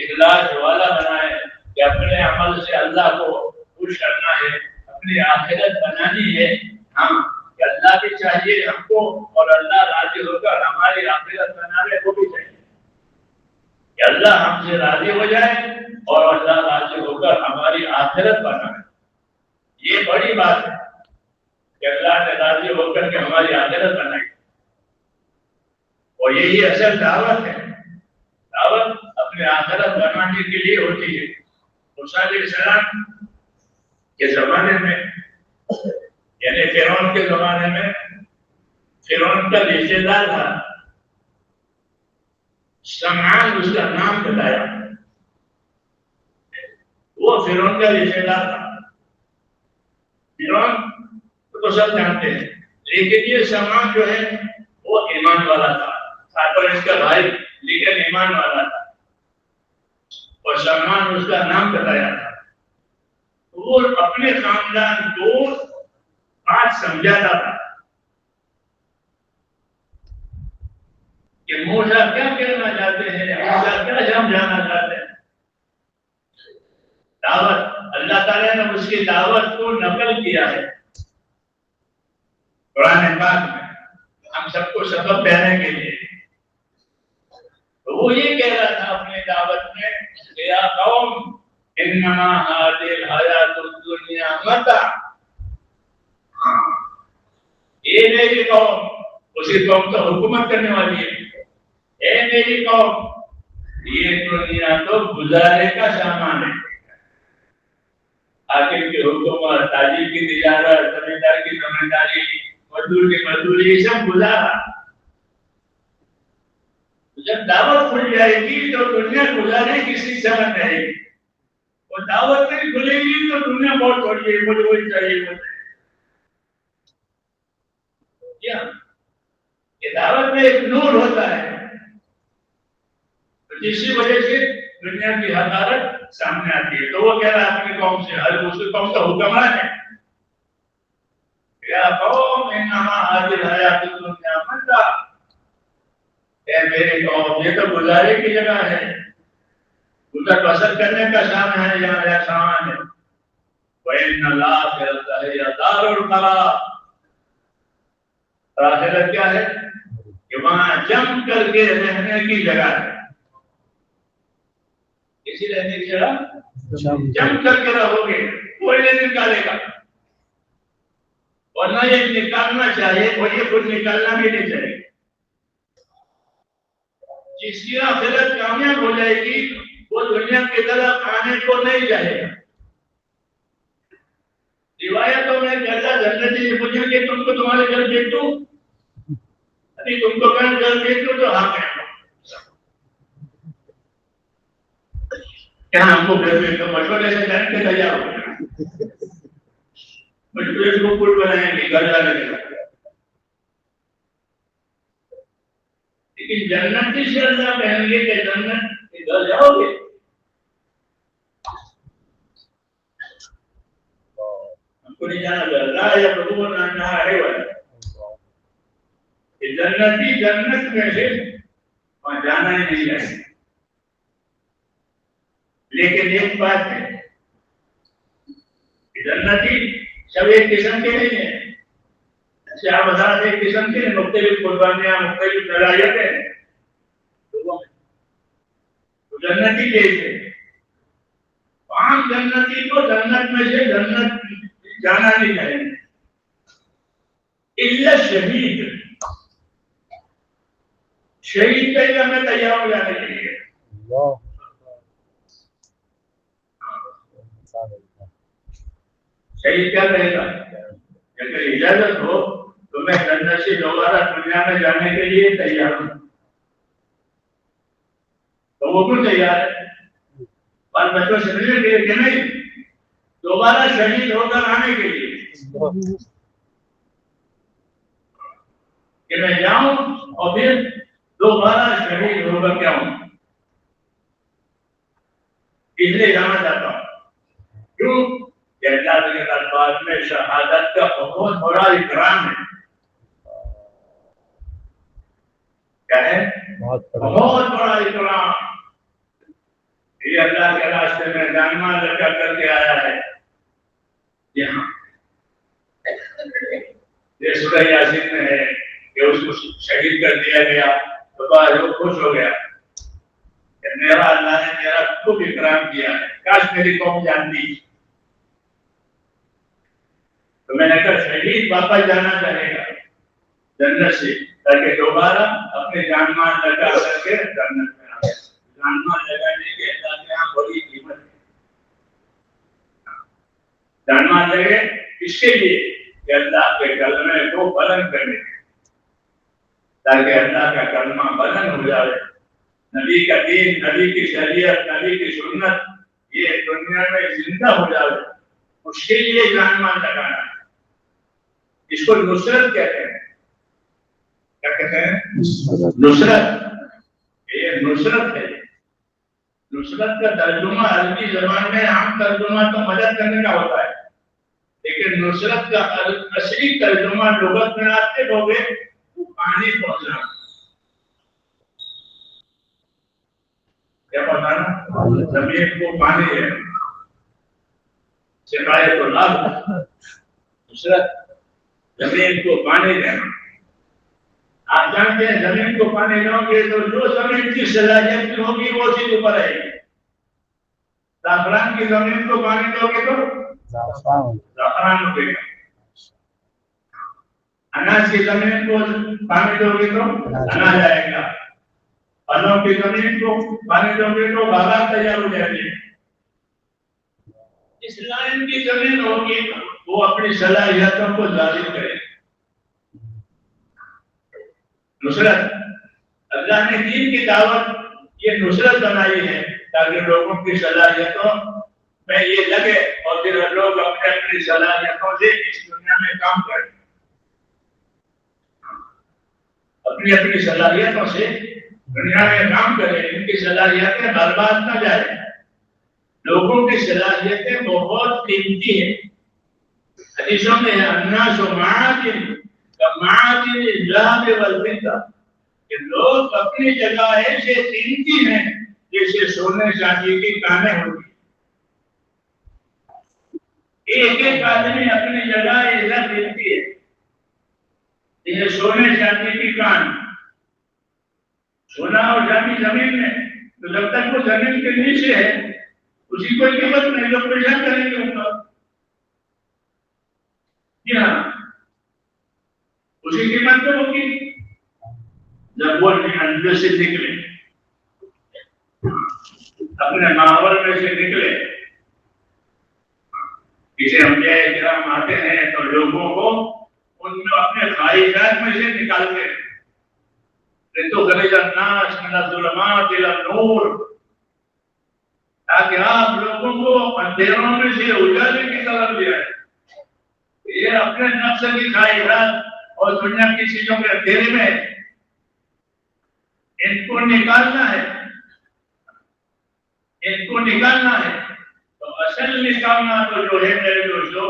اخلاص والا بنائے، کہ اپنے عمل سے اللہ کو خوش کرنا ہے، اپنی آخرت بنانی ہے. ہم کہ اللہ بھی چاہیے ہم کو، اور اللہ راضی ہو کر ہماری آخرت بنانے کو بھی چاہیے کہ اللہ ہم سے راضی ہو جائے اور اللہ راضی ہو کر ہماری آخرت بنائے. یہ بڑی بات ہے کہ اللہ نے راضی ہو کر کے ہماری آخرت بنائی. اور یہی اصل دعوت ہے. دعوت اپنے آخرت بنانے کے لیے ہوتی ہے. موسیٰ علیہ السلام کے زمانے میں، یعنی فرعون کے زمانے میں، فرعون کا رشتہ دار تھا سمعان، اس کا نام بتایا. وہ فرعون کا رشتہ دار تھا. فرعون تو سب جانتے ہیں، لیکن یہ سمعان جو ہے وہ ایمان والا تھا. پر اس کا بھائی لیکن ایمان والا تھا، اور سلمان اس کا نام بتایا تھا. وہ اپنے خاندان کو بات سمجھاتا تھا کہ موسیٰ کیا کہنا چاہتے ہیں، موسیٰ کیا سمجھانا چاہتے ہیں. دعوت اللہ تعالیٰ نے اس کی دعوت کو نقل کیا ہے قرآن پاک میں ہم سب کو سبق دینے کے لیے. تو وہ یہ کہہ رہا تھا اپنی دعوت میں کہ یا قوم انما هذه الحیات الدنیا متاع. اے میری قوم، اسی قوم تو حکومت کرنے والی ہے. اے میری قوم، یہ دنیا تو گزارے کا سامان ہے. حاکم کی حکومت، تاجر کی تجارت، زمیندار کی زمینداری، مزدور کی مزدوری، یہ سب گزارا. جب دعوت کھل جائے گی تو دنیا گزارے کسی سمجھ رہے گی، اور دعوت نہیں کھلے گی تو دنیا بہت چھوڑی ہے، مجھے وہی چاہیے. یہ دعوت میں ایک نور ہوتا ہے جس کی وجہ سے دنیا کی حقارت سامنے آتی ہے. تو وہ کہہ رہا ہے اپنی قوم سے، ہر دوسری قوم کا حکمران ہے، یا قوم انما هذه الحیات الدنیا متاع. اے میری قوم، یہ تو گزارے کی جگہ ہے، گزر بسر کرنے کا شان ہے، یا سامان ہے. وَإِنَّ الْآخِرَةَ هِيَ دَارُ الْقَرَارِ. آخرت کیا ہے؟ کہ وہاں جم کر کے رہنے کی جگہ ہے. کسی رہنے کی جگہ جم کر کے رہو گے، کوئی نہیں نکالے گا. اور نہ یہ نکالنا چاہیے، اور یہ خود نکالنا بھی نہیں چاہیے. جس کی آخرت کامیاب ہو جائے گی وہ دنیا کی طرف آنے کو نہیں چاہے گا. روایتوں میں کہتا جنتی سے پوچھا کہ تم کو تمہارے گھر دیکھ دوں، ابھی تم کو گھر دیکھ دوں تو ہاں کیا ہم کو گھر دیکھ دو، مشورے سے جان کے تیار ہو گیا، مشورے کو پل بنائیں گے گھر جانے کے لیے. لیکن جنتی سے اللہ کہیں گے کہ جنت کے گھر جاؤ گے، ہم کو نہیں جانا گھر لا یا پربھو نہ ہے والا جنتی جنت میں سے وہاں جانا ہی نہیں ہے. لیکن ایک بات ہے، جنتی سب ایک قسم کے نہیں ہیں، آپ بتا ایک قسم کے مختلف قربانیاں مختلف صلاحیتیں لوگوں میں. تو جنتی جیسے عام جنتی کو جنت میں سے جنت جانا نہیں چاہیے الا شہید. شہید کا ہی ہمیں تیار ہو جانے کے لیے. شہید کیا کہے گا؟ اگر اجازت ہو تو میں جنت سے دوبارہ دنیا میں جانے کے لیے تیار ہوں. تو وہ کیوں تیار ہے؟ اور بچوں سمجھنے کے کہ نہیں دوبارہ شہید ہو کر آنے کے لیے کہ میں جاؤں اور پھر دوبارہ شہید ہو کر کیا ہوں اس لیے جانا چاہتا ہوں. کیوں کہ اللہ کے دربار میں شہادت کا بہت بڑا اکرام ہے. کیا ہے؟ بہت بڑا اکرام. یہ اللہ کے راستے میں جان مال لگا کر کے آیا ہے. یہاں یہ سورہ یاسین میں ہے کہ اس کو شہید کر دیا گیا تو بعد وہ خوش ہو گیا کہ میرا اللہ نے میرا خوب اکرام کیا ہے، کاش میری قوم جانتی. تو میں نے کہا شہید واپس جانا چاہے گا جنت سے تاکہ دوبارہ اپنے جان مال لگا کر کے جنت میں آئے. جان مال لگانے کے اللہ کے یہاں بڑی قیمت ہے. جان مال لگے اس کے لیے کہ اللہ کے کلمے کو بلند کرنے تاکہ اللہ کا کلمہ بلند ہو جائے. نبی کا دین، نبی کی شریعت، نبی کی سنت یہ دنیا میں زندہ ہو جائے. اس کے لیے جان مال لگانا ہے. اس کو نصرت کہتے ہیں. کیا کہتے ہیں؟ نصرت. یہ نصرت ہے. نصرت کا ترجمہ عربی زبان میں عام ترجمہ تو مدد کرنے کا ہوتا ہے، لیکن نصرت کا اصلی ترجمہ لغت میں آتے ہوئے پانی پہنچنا. کیا پہنچانا؟ زمین کو پانی ہے. سقایت الارض نصرت زمین کو پانی دینا. آپ جانتے ہیں زمین کو پانی دو گے تو جو زمین کی صلاحیت ہوگی وہ چیز اوپر آئے گی. زعفران کی زمین کو پانی دو گے تو زعفران اگے گا. اناج کی زمین کو پانی دو گے تو اناج آئے گا. پھلوں کی زمین کو پانی دو گے تو باغات تیار ہو جائیں گے. اس لائن کی زمین ہوگی وہ اپنی صلاحیتوں کو ظاہر کرے. نصرت اللہ نے دین کی دعوت یہ نصرت بنائی ہے تاکہ لوگوں کی صلاحیتوں میں یہ لگے اور پھر لوگ اپنے اپنی صلاحیتوں سے اس دنیا میں کام کریں. اپنی اپنی صلاحیتوں سے دنیا میں کام کریں. ان کی صلاحیتیں برباد نہ جائیں. لوگوں کی صلاحیتیں بہت قیمتی ہیں. حدیثوں میں الناس معادن کمعادن الذهب والفضة کہ لوگ اپنی جگہ ایسے قیمتی ہیں جیسے سونے چاندی کی کانیں ہوتی. ایک ایک آدمی اپنی جگہ ایسا قیمتی ہے جیسے سونے چاندی کی کان. سونا اور چاندی زمین میں تو جب تک وہ زمین کے نیچے ہے اسی کوئی قیمت نہیں. لوگ پریشان کریں گے ان کو. جی ہاں اسی قیمت تو ہوگی جب وہ اندر سے نکلے اپنے ماحول میں سے نکلے. اسے انبیاء کرام آتے ہیں تو لوگوں کو ان میں اپنے خواہشات میں سے نکالتے ہیں. لِتُخْرِجَ النَّاسَ مِنَ الظُّلُمَاتِ إِلَى النُّورِ، تاکہ آپ لوگوں کو اندھیروں میں سے اجالے کی طرف لے آئے. یہ اپنے نفس کی خواہشات اور دنیا کی چیزوں کے اندھیرے میں ان کو نکالنا ہے، ان کو نکالنا ہے. تو اصل نکالنا تو جو ہے میرے دوستوں،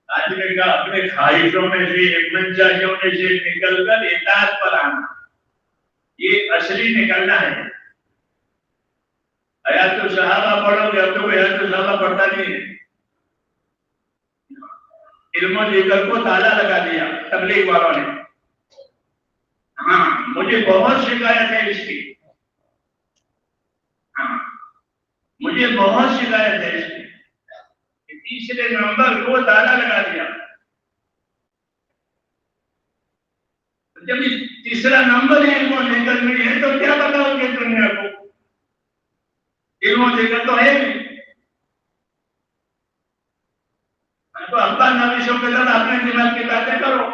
آدمی کا اپنے خواہشوں میں سے منشاؤں میں سے نکل کر اطاعت پر آنا، یہ اصلی نکلنا ہے. حیات الصحابہ پڑھو گے، اب تو حیات الصحابہ پڑھتا نہیں ہے. علم و ذکر کو تالا لگا دیا تبلیغ والوں نے. ہاں مجھے بہت شکایت ہے اس کی، ہاں مجھے بہت شکایت ہے اس کی. تیسرے نمبر کو تالا لگا دیا. جب تیسرا نمبر علم و ذکر میں ہے تو کیا بتاؤ گے دنیا کو؟ علم و ذکر تو ہے نہیں. تو ابا نبی شو کے ساتھ اپنے دماغ کی باتیں کرو.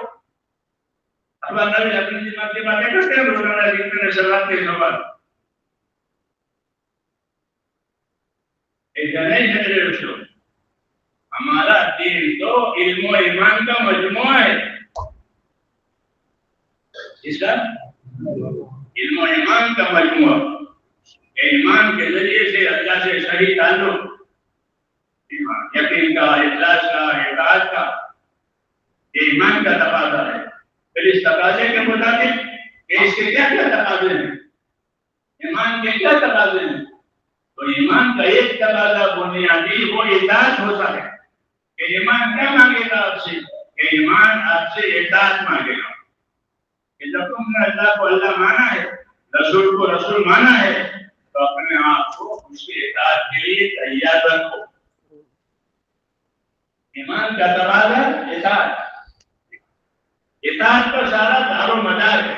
ابا نبی اپنے دماغ کی باتیں کرتے ہیں. روزانہ علیہ السلام کے سوال ایسا نہیں ہے میرے دوستوں. ہمارا دین تو علم و ایمان کا مجموعہ ہے. اس کا علم و ایمان کا مجموعہ. ایمان کے ذریعے سے اللہ سے صحیح تعلق، یقین کا، اخلاص کا، اطاعت کا، یہ ایمان کا تقاضا ہے. پھر اس تقاضے کے مطابق کہ اس کے کیا کیا تقاضے ہیں، ایمان کے کیا تقاضے ہیں. تو ایمان کا ایک تقاضا بنیادی وہ اطاعت ہوتا ہے. کہ ایمان کیا مانگے گا آپ سے؟ کہ ایمان آپ سے اطاعت مانگے گا. کہ جب تم نے اللہ کو اللہ مانا ہے، رسول کو رسول مانا ہے، تو اپنے آپ کو اس کی اطاعت کے لیے تیار رکھو. ایمان کا تقاضا اطاعت. اطاعت پر سارا دار و مدار ہے.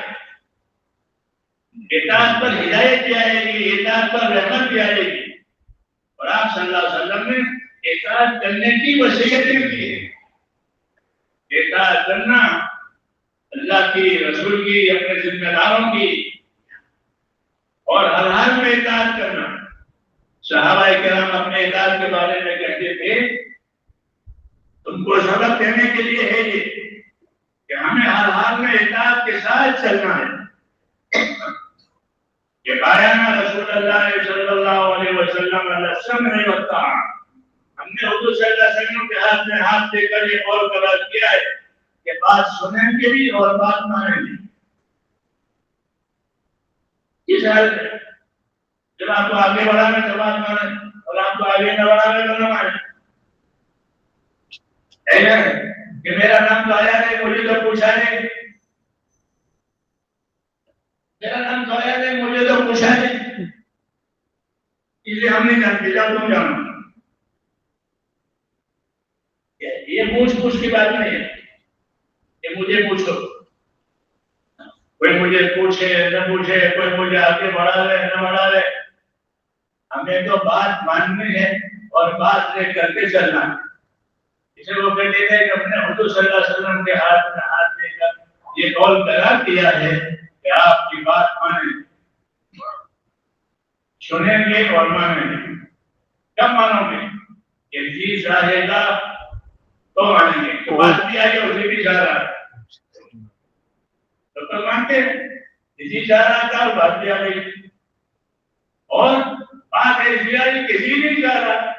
اطاعت پر ہدایت بھی آئے گی، اطاعت پر رحمت بھی آئے گی. اور آپ صلی اللہ علیہ وسلم نے اطاعت کرنے کی وصیت کی ہے. اطاعت کرنا اللہ کی، رسول کی، اپنے ذمہ داروں کی، اور ہر حال میں اطاعت کرنا. صحابہ کرام اپنے اطاعت کے بارے میں کہتے تھے، تم کو سبق دینے کے لیے ہے یہ کہ ہمیں ہر حال میں اطاعت کے ساتھ چلنا ہے. کہ بایانہ رسول اللہ صلی اللہ علیہ وسلم السمع والطاعہ. ہم نے حضور صلی اللہ علیہ وسلم کے ہاتھ میں ہاتھ دے کر یہ قول قرار کیا ہے کہ بات سنیں گے بھی اور بات مانیں گے. اس حال میں جب آپ کو آگے بڑھانا تو بات مانیں، اور آپ کو آگے نہ بڑھانا تو نہ مانیں. کہ میرا نام تو آیا نہیں، مجھے تو پوچھا نہیں. میرا نام تو آیا نہیں، مجھے تو پوچھا نہیں، اس لیے ہم نے جانتے. جب تم جانو، یہ پوچھ کی بات نہیں ہے کہ مجھے پوچھو. کوئی مجھے پوچھے نہ پوچھے، کوئی مجھے آگے بڑھا لے نہ بڑھا لے، ہمیں تو بات ماننی ہے اور بات لے کر کے چلنا ہے. اسے وہ کہتے تھے کہ اپنے حضور صلی اللہ علیہ وسلم کے ہاتھ میں ہاتھ دے کر یہ قول قرار کیا ہے کہ آپ کی بات مانیں، سنیں گے اور مانیں گے. کب مانو گے؟ کہ جی چاہے گا تو مانیں گے. تو بات بھی آئی اسے بھی چاہ رہا ہے تو مانتے ہیں. جی چاہ رہا تھا بات بھی آ گئی، اور بات ایسی آئی کہ جی نہیں چاہ رہا،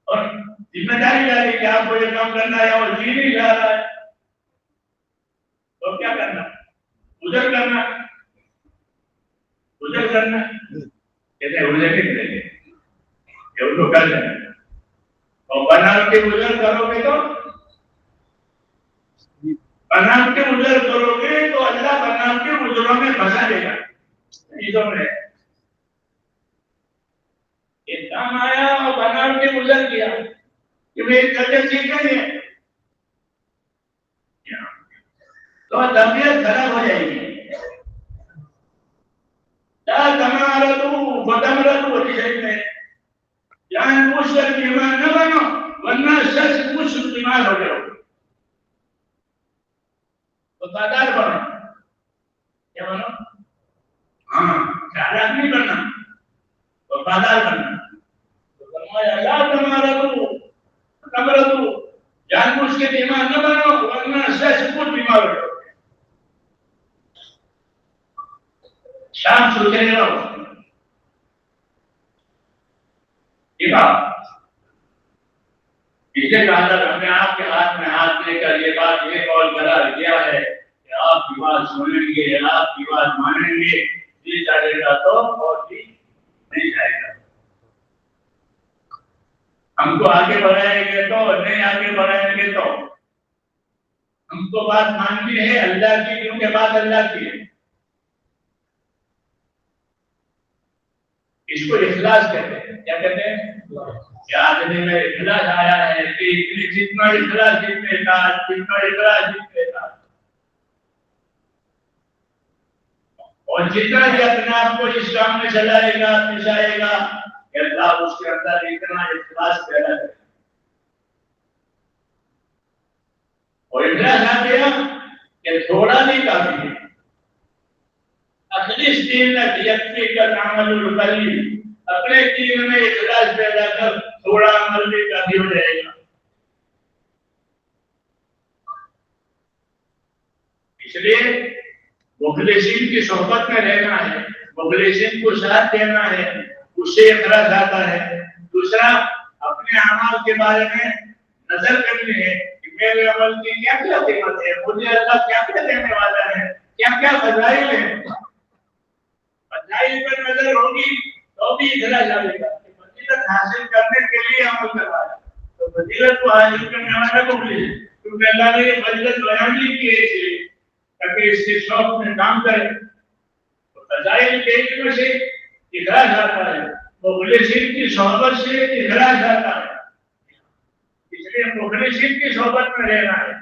اور ذمہ داری آ رہی کہ آپ کو یہ کام کرنا ہے اور جی نہیں چاہ رہا ہے، تو کیا کرنا؟ ادھر کرنا. ادھر کرنا کہتے ہیں ادھر نہیں کریں گے، یہ ان کو کر دیں گے. اور بنا کے ادھر کرو گے تو بنا کے ادھر کرو گے تو اللہ بنا کے ادھروں میں پھنسا دے گا. چیزوں میں ایک کام آیا اور بنا کے ادھر کیا کہ میں ایک کرتے ٹھیک نہیں ہے تو طبیعت خراب ہو جائے گی. میں جان بوجھ کر ایمان نہ بنو ورنہ سچ کچھ بیمار ہو جاؤ. وفادار بنو. کیا بنو؟ ہاں چالاک نہیں بننا، وفادار بننا. تو فرمایا لا تمرضوا، جان بوجھ کے بیمار نہ بنو ورنہ سچ کچھ بیمار ہو جاؤ. شام سوچے رہو. اسے کہا تھا ہم نے آپ کے ہاتھ میں ہاتھ لے کر یہ بات یہ قول قرار کیا ہے کہ آپ کی بات سنیں گے، آپ کی بات مانیں گے. جی چاہے گا تو اور جی نہیں جائے گا. ہم کو آگے بڑھائیں گے تو نہیں آگے بڑھائیں گے تو. ہم کو بات ماننی ہے اللہ کی، کیونکہ بات اللہ کی ہے. اس کو اخلاص کہتے ہیں. کیا کہتے ہیں؟ کہ آدمی میں اخلاص آیا ہے کہ جتنا اخلاص جتنے کا جتنا اخلاص جتنے کا، اور جتنا بھی اپنے آپ کو اس کام میں چلائے گا پسائے گا کہ اللہ اس کے اندر اتنا اخلاص پیدا کرے. اور اخلاص آ گیا کہ تھوڑا نہیں کافی ہے. اخلیص دین یکفی کا عمل القلیل، اپنے دین میں اخلاص پیدا کر تھوڑا عمل بھی کافی ہو جائے گا. اس لیے مخلصین کی صحبت میں رہنا ہے، مخلصین کو ساتھ دینا ہے، اس سے اخلاص آتا ہے. دوسرا اپنے اعمال کے بارے میں نظر کرنی ہے کہ میرے عمل کی کیا کیا قیمت ہے، مجھے اللہ کیا کیا دینے والا ہے، کیا کیا فضائل ہیں. فضائل پر نظر ہوگی تو بھی اخلاص آئے گا. فضیلت حاصل کرنے کے لیے عمل کرنا ہے تو فضیلت کو حاصل کرنے والا کو ملے، کیونکہ اللہ نے یہ فضیلت بیان نہیں کی ہے اس لیے تاکہ اس کے شوق میں کام کرے. تو فضائل کے علم سے اخلاص آتا ہے، مخلصین کی صحبت سے اخلاص آتا ہے. اس لیے مخلصین کی صحبت میں رہنا ہے.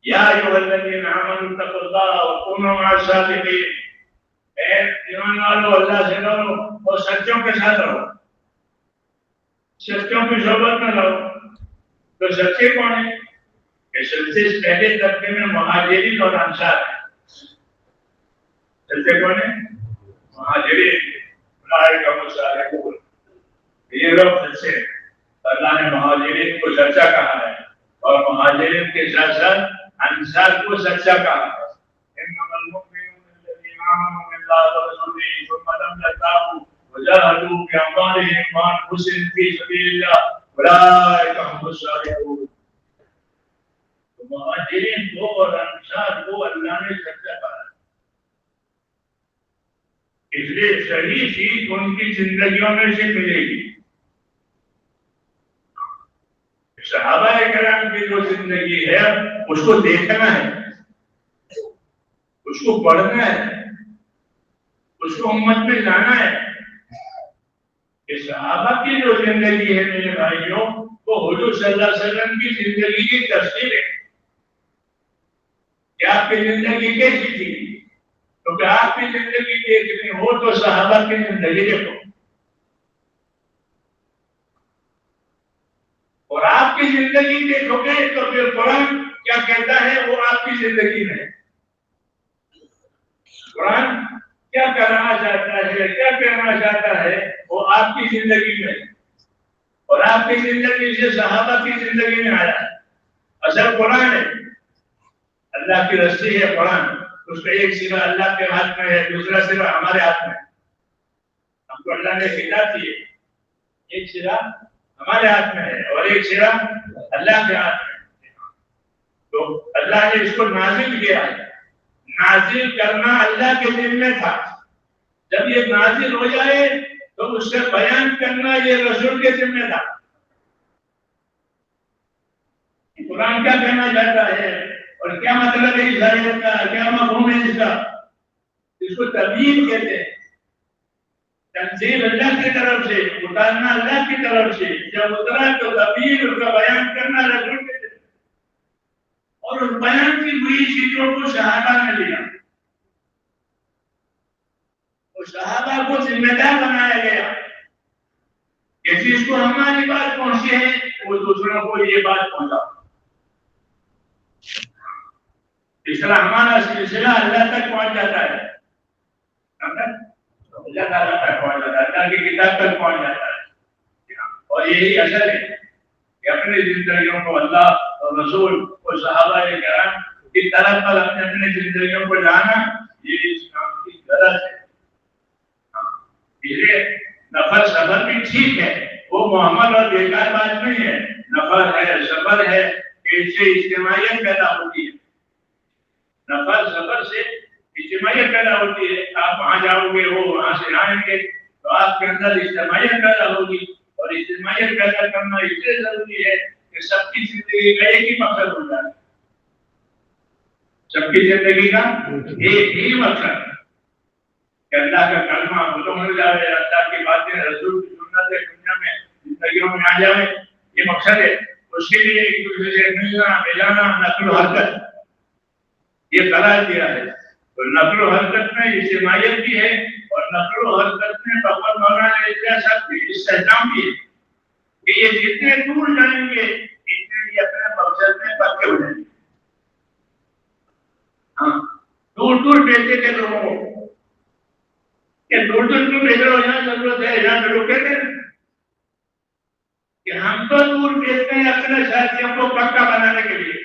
یا ایھا الذین آمنوا اتقوا اللہ وکونوا مع الصادقین. اے ایمان والو اللہ سے ڈرو اور سچوں کے ساتھ رہو، سچوں کی صحبت میں رہو. تو سچے کون ہیں؟ کہ سچے پہلے طبقے میں مہاجرین اور انصار ہیں. سچے کون ہیں؟ مہاجرین. یہ لوگ سچے. اللہ نے مہاجرین کو سچا کہا ہے اور مہاجرین کے ساتھ ساتھ انصار کو سچا کہا ہے. انما المؤمنون الذين آمنوا بالله ورسوله ثم لم يرتابوا وجاهدوا بأموالهم وأنفسهم في سبيل الله أولئك هم الصادقون. مہاجرین کو اور انصار کو اللہ نے سچا کہا. اس لیے صحیح چیز ان کی زندگیوں میں سے ملے گی. صحابہ کرام کی جو زندگی ہے اس کو دیکھنا ہے، اس کو پڑھنا ہے، اس کو امت میں لانا ہے. کہ صحابہ کی جو زندگی ہے میرے بھائیوں وہ حضور صلی اللہ علیہ وسلم کی زندگی کی تفسیر ہے. کہ آپ کی زندگی کیسی تھی؟ کیونکہ آپ کی زندگی دیکھنی ہو تو صحابہ کی زندگی دیکھو، اور آپ کی زندگی دیکھو گے تو پھر قرآن کیا کہتا ہے وہ آپ کی زندگی میں. قرآن کیا کرانا چاہتا ہے، کیا کہنا چاہتا ہے وہ آپ کی زندگی میں، اور آپ کی زندگی سے صحابہ کی زندگی میں آیا ہے. اصل قرآن ہے، اللہ کی رسی ہے قرآن. اس کا ایک سرا اللہ کے ہاتھ میں ہے، دوسرا سرا ہمارے ہاتھ میں. ہم کو اللہ نے ہدایت دی ہے، ایک سرا ہمارے ہاتھ میں ہے اور ایک سرا اللہ کے ہاتھ میں. تو اللہ نے اس کو نازل کیا ہے. نازل کرنا اللہ کے دل میں تھا. جب یہ نازل ہو جائے تو اس سے بیان کرنا یہ رسول کے ذمہ تھا. قرآن کیا کہنا چاہتا ہے اور کیا مطلب ہے اس آیت کا، کیا مفہوم ہے اس کا، اس کو تبیین کہتے ہیں. تنزیل اللہ کی طرف سے، اتارنا اللہ کی طرف سے. جب اترا تو تبیین اس کا بیان کرنا رسول کے ذمہ. اور اس بیان کی ہوئی چیزوں کو صحابہ نے لیا، اور صحابہ کو ذمہ دار بنایا گیا کہ کو ہماری بات پہنچی ہے وہ دوسروں کو یہ بات پہنچاؤ. اس طرح ہمارا سلسلہ اللہ تک پہنچ جاتا ہے, اللہ تعالیٰ تک پہنچ جاتا ہے, اللہ کی کتاب تک پہنچ جاتا ہے. اور یہی اصل ہے کہ اپنی زندگیوں کو اللہ اور رسول اور صحابہ کرام کی طرف پر اپنے زندگیوں کو لانا, یہ اس کام کی غرض ہے. اس لیے نفل سفر بھی ٹھیک ہے, وہ محمد اور بیکار بات نہیں ہے. نفل ہے, سفر ہے کہ اس سے اجتماعیت پیدا ہوتی ہے. نفل سفر سے اجتماعیت پیدا ہوتی ہے. آپ وہاں جاؤ گے, وہ وہاں سے آئیں گے, تو آپ کے اندر اجتماعیت پیدا ہوگی. اور اجتماعیت پیدا کرنا اس لیے ضروری ہے کہ سب کی زندگی کا ایک ہی مقصد ہوتا ہے. سب کی زندگی کا ایک ہی مقصد کہ اللہ کا کلمہ ختم ہو جائے, اللہ کی باتیں رسول کی سنت دنیا میں زندگیوں میں آ جائے, یہ مقصد ہے. اس کے لیے ایک دوسرے سے ملنا ملانا, نقل و حرکت یہ قرار دیا ہے. تو نقل و حرکت میں اجتماعیت بھی ہے, اور نقل و حرکت میں بابا مولانا الیاس استحکام بھی ہے کہ یہ جتنے دور جائیں گے اتنے ہی اپنے مقصد میں پکے ہو جائیں گے. ہاں, دور دور بھیجتے تھے لوگوں کو کہ دور دور کیوں بھیج رہے ہو, یہاں ضرورت ہے, یہاں لوگ کہتے ہیں کہ ہم تو دور بھیجتے ہیں اپنے ساتھیوں کو پکا بنانے کے لیے.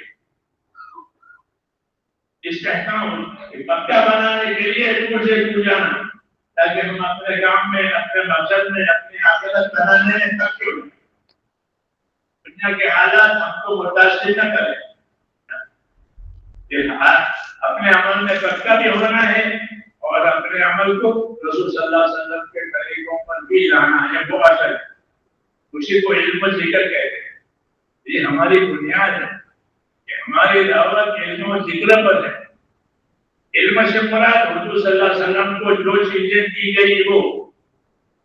استحکام پکا بنانے کے لیے دور سے دور جانا, تاکہ ہم اپنے کام میں, اپنے مقصد میں, اپنی آخرت بنانے میں پکے ہوں. دنیا کے حالات ہم کو متاثر نہ کریں. اپنے عمل میں پکا بھی ہونا ہے, اور اپنے عمل کو رسول صلی اللہ علیہ وسلم کے طریقوں پر بھی لانا ہے. وہ اصل ہے, اسی کو علم و ذکر کہتے ہیں. یہ ہماری بنیاد ہے کہ ہماری دعوت علم و ذکر پر ہے. علم سے مراد حضور صلی اللہ علیہ وسلم کو جو چیزیں دی گئی وہ,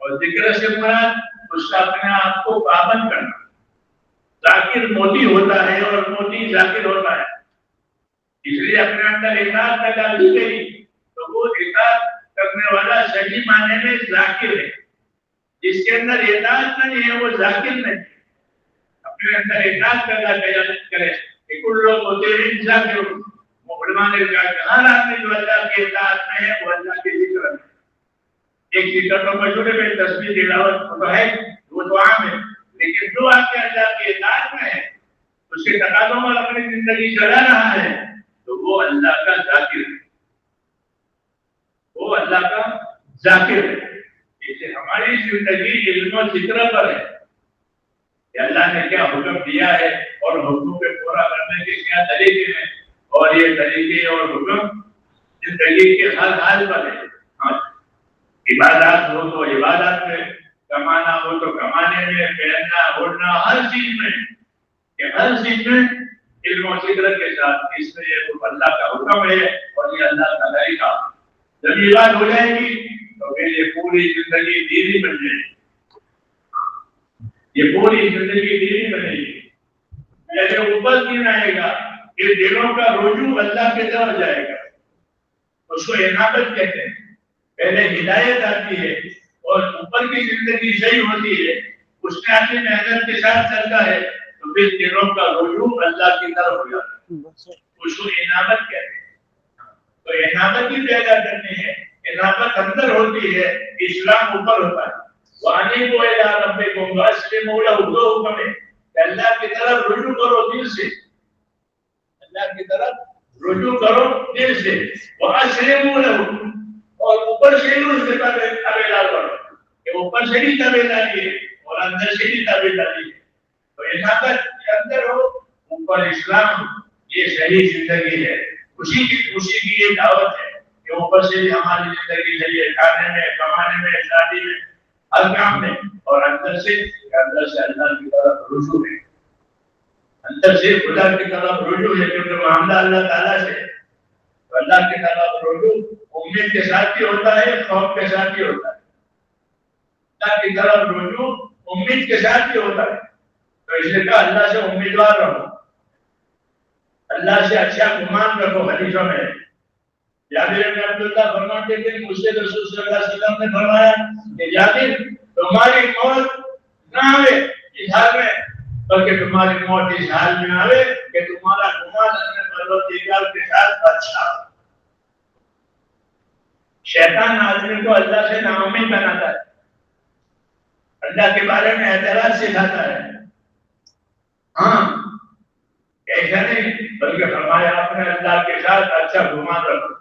اور ذکر سے مراد اس کا اپنے آپ کو پابند کرنا. ذاکر موتی ہوتا ہے اور موتی ذاکر ہوتا ہے. اس لیے اپنے اندر اطاعت پیدا کی گئی, تو وہ اطاعت کرنے والا صحیح معنی میں ذاکر ہے. جس کے اندر اطاعت نہیں ہے وہ ذاکر نہیں. اپنے اندر اطاعت پیدا کرے کہ کل لوگ ہوتے ہیں ذاکر. علماء نے کہا کہ ہر آدمی جو اللہ کی اطاعت میں ہے وہ اللہ کے ذکر میں. ایک ذکر تو مشہور ہے, تسبیح تلاوت تو ہے, وہ تو عام ہے, لیکن جو آپ کے اللہ کی اطاعت میں ہے, اس کے تقاضوں پر اپنی زندگی چلا رہا ہے, تو وہ اللہ کا ذاکر ہے. وہ اللہ کا ذاکر ہے. اسے ہماری زندگی علم و ذکر پر ہے کہ اللہ نے کیا حکم دیا ہے اور حکم کو پورا کرنے کے کیا طریقے ہیں, اور یہ طریقے اور حکم زندگی کے ہر حال پر ہے. عبادات ہو تو عبادات میں, کمانا ہو تو کمانے میں, پہننا اوڑھنا, ہر چیز میں, کہ ہر چیز میں علم و ذکر کے ساتھ. اس میں یہ اللہ کا حکم ہے اور یہ اللہ کا طریقہ. جب یہ بات ہو جائے گی تو پھر یہ پوری زندگی دینی بن جائے گی. یہ پوری زندگی دینی بنے گی. جیسے اوپر دین آئے گا, یہ دلوں کا رجوع اللہ کی طرف جائے گا. اس کو عنابت کہتے ہیں. پہلے ہدایت آتی ہے اور اوپر کی زندگی صحیح ہوتی ہے, اس میں اپنی محنت کے ساتھ چلتا ہے, تو پھر دلوں کا رجوع اللہ کی طرف ہو جاتا ہے. اس کو عنابت کہتے ہیں. تو عنابت ہی پیدا کرنی ہے. عنابت اندر ہوتی ہے, اسلام اوپر ہوتا ہے. وَأَنِيبُوا إِلَىٰ رَبِّكُمْ وَأَسْلِمُوا لَهُ. دو حکم ہے کہ اللہ کی طرف رجوع کرو دل سے, اللہ کی طرف رجوع کرو دل سے. وَأَسْلِمُوا لَهُ, اور اوپر سے ہی اس کے تابعدار کرو, کہ اوپر سے بھی تابعداری ہے اور اندر سے بھی تابعداری ہے. تو عنابت کے اندر ہو, اوپر اسلام, یہ صحیح زندگی ہے. اسی کی یہ دعوت ہے کہ اوپر سے بھی ہماری زندگی صحیح ہے, کھانے میں, کمانے میں, شادی میں, ہر کام میں, اور اندر سے اللہ کی طرف رجوع ہے. اندر سے خدا کی طرف رجوع ہے, کیونکہ معاملہ اللہ تعالیٰ سے. تو اللہ کی طرف رجوع امید کے ساتھ بھی ہوتا ہے, خوف کے ساتھ بھی ہوتا ہے. اللہ کی طرف رجوع امید کے ساتھ بھی ہوتا ہے. تو اس لیے کہا اللہ سے امیدوار رہو, اللہ سے اچھا گمان رکھو. حدیثوں میں جابر بن عبداللہ فرماتے تھے کہ مجھ سے رسول صلی اللہ علیہ وسلم نے فرمایا کہ جابر تمہاری موت نہ آوے اس حال میں، بلکہ تمہاری موت اس حال میں آوے کہ تمہارا گمان اپنے پروردگار کے ساتھ اچھا ہو۔ شیطان آدمی کو اللہ سے ناامید بناتا ہے، اللہ کے بارے میں اعتراض سکھاتا ہے۔ ہاں ایسا نہیں، بلکہ فرمایا اپنے اللہ کے ساتھ اچھا گمان رکھو۔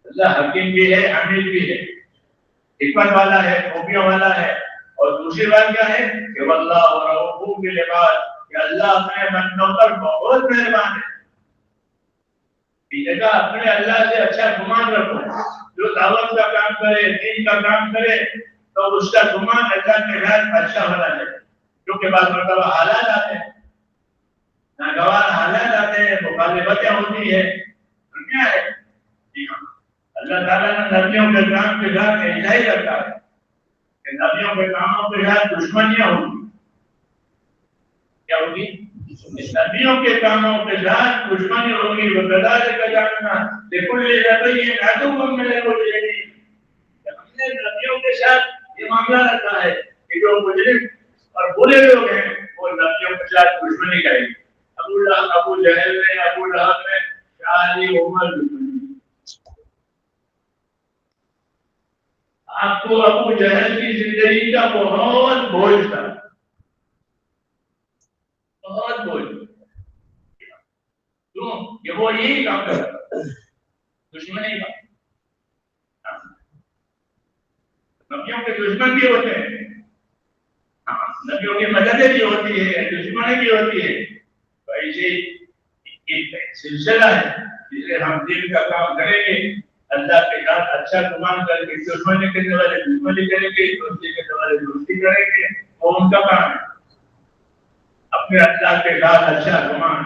اللہ حکیم بھی ہے، حمید بھی ہے، حکمت والا ہے، خوبیوں والا ہے۔ اور دوسری بات کیا ہے کہ واللہ رؤوف بالعباد، کہ اللہ اپنے بندوں پر بہت مہربان ہے۔ یہ کہا اپنے اللہ سے اچھا گمان رکھو۔ جو دعوت کا کام کرے، دین کا کام کرے، تو اس کا گمان اللہ کے ساتھ اچھا ہونا چاہیے، کیونکہ بعض مرتبہ حالات آتے ہیں، ناگوار حالات آتے ہیں، مخالفتیں ہوتی ہے، دنیا ہے۔ جی ہاں، اللہ تعالیٰ نے نبیوں کے کام کے ساتھ ایسا ہی رکھا ہے کہ نبیوں کے کاموں کے ساتھ دشمنیاں ہوگی۔ کیا ہوگی؟ نبیوں کے کاموں کے ساتھ دشمنی ہوگی۔ وَكَذَلِكَ جَعَلْنَا لِكُلِّ نَبِيٍّ عَدُوًّا مِنَ الْمُجْرِمِينَ، ہم نے نبیوں کے ساتھ یہ معاملہ رکھا ہے کہ جو مجرم اور برے لوگ ہیں وہ نبیوں کے ساتھ دشمنی کریں گے۔ ابو جہل نے، ابو لہب نے، شاہی عمر آپ کو ابو جہل کی زندگی کا بہت بوجھ تھا، بہت بوجھ۔ کیوں کہ وہ یہی کام کرتا، دشمنی کا۔ نبیوں کے دشمن بھی ہوتے ہیں، نبیوں کی مدد بھی ہوتی ہے، دشمنی بھی ہوتی ہے۔ تو ایسے ایک سلسلہ ہے جس سے ہم دین کا کام کریں گے، اللہ کے ساتھ اچھا گمان کر کے دشمنی کے دوارے دشمنی کریں گے، دوستی کے دوارے دوستی کریں گے، وہ ان کا کام ہے۔ اپنے اللہ کے ساتھ اچھا گمان،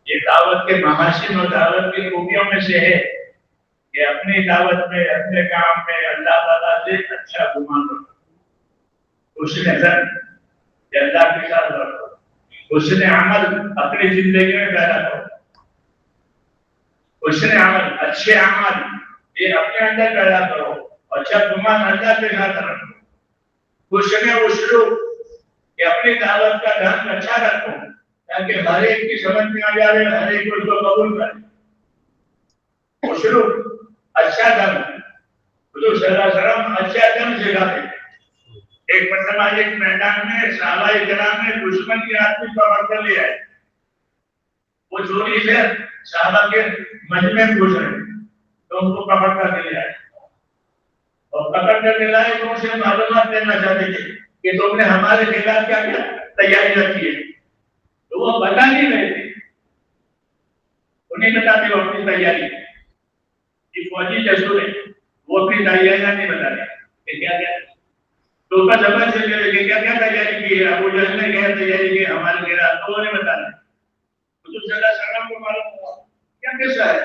یہ دعوت کے محاسن اور دعوت کی خوبیوں میں سے ہے کہ اپنی دعوت میں، اپنے کام میں اللہ تعالیٰ سے اچھا گمان رکھو، حسن ظن کہ اللہ کے ساتھ رکھو، حسن عمل اپنی زندگی میں پیدا کرو، حسن عمل، اچھے عمل یہ اپنے اندر پیدا کرو، اچھا گمان اللہ کے ساتھ رکھو، حسن اسلوب کہ اپنی دعوت کا ڈھنگ اچھا رکھو تاکہ ہر ایک کی سمجھ میں آ جائے، ہر ایک اس کو قبول کرے۔ اسلوب اچھا ڈھنگ، حضور صلی اللہ علیہ وسلم اچھا ڈھنگ سکھاتے تھے۔ ایک مرتبہ ایک میدان میں صحابہ کرام نے دشمن کے آدمی کو پکڑ کر لیا ہے، وہ چوری سے صحابہ کے مجمع میں گھس رہے تو ان کو پکڑ کر لیا ہے، اور پکڑ کر لائے تو ان سے معلومات لینا چاہتے تھے کہ تم نے ہمارے خلاف کیا کیا تیاری رکھی ہے، تو وہ بتا نہیں رہے تھے، انہیں بتاتے وہ اپنی تیاری کہ فوجی جسور ہے، وہ اپنی تیاریاں نہیں بتا رہے کہ کیا کیا، تو کا جواب سے لے کہ کیا کیا تیاری کی ہے، ابو جہل نے کیا تیاری کی ہمارے خلاف، تو انہیں بتا رہے۔ حضور صلی اللہ علیہ وسلم کو معلوم ہوا کیا قصہ ہے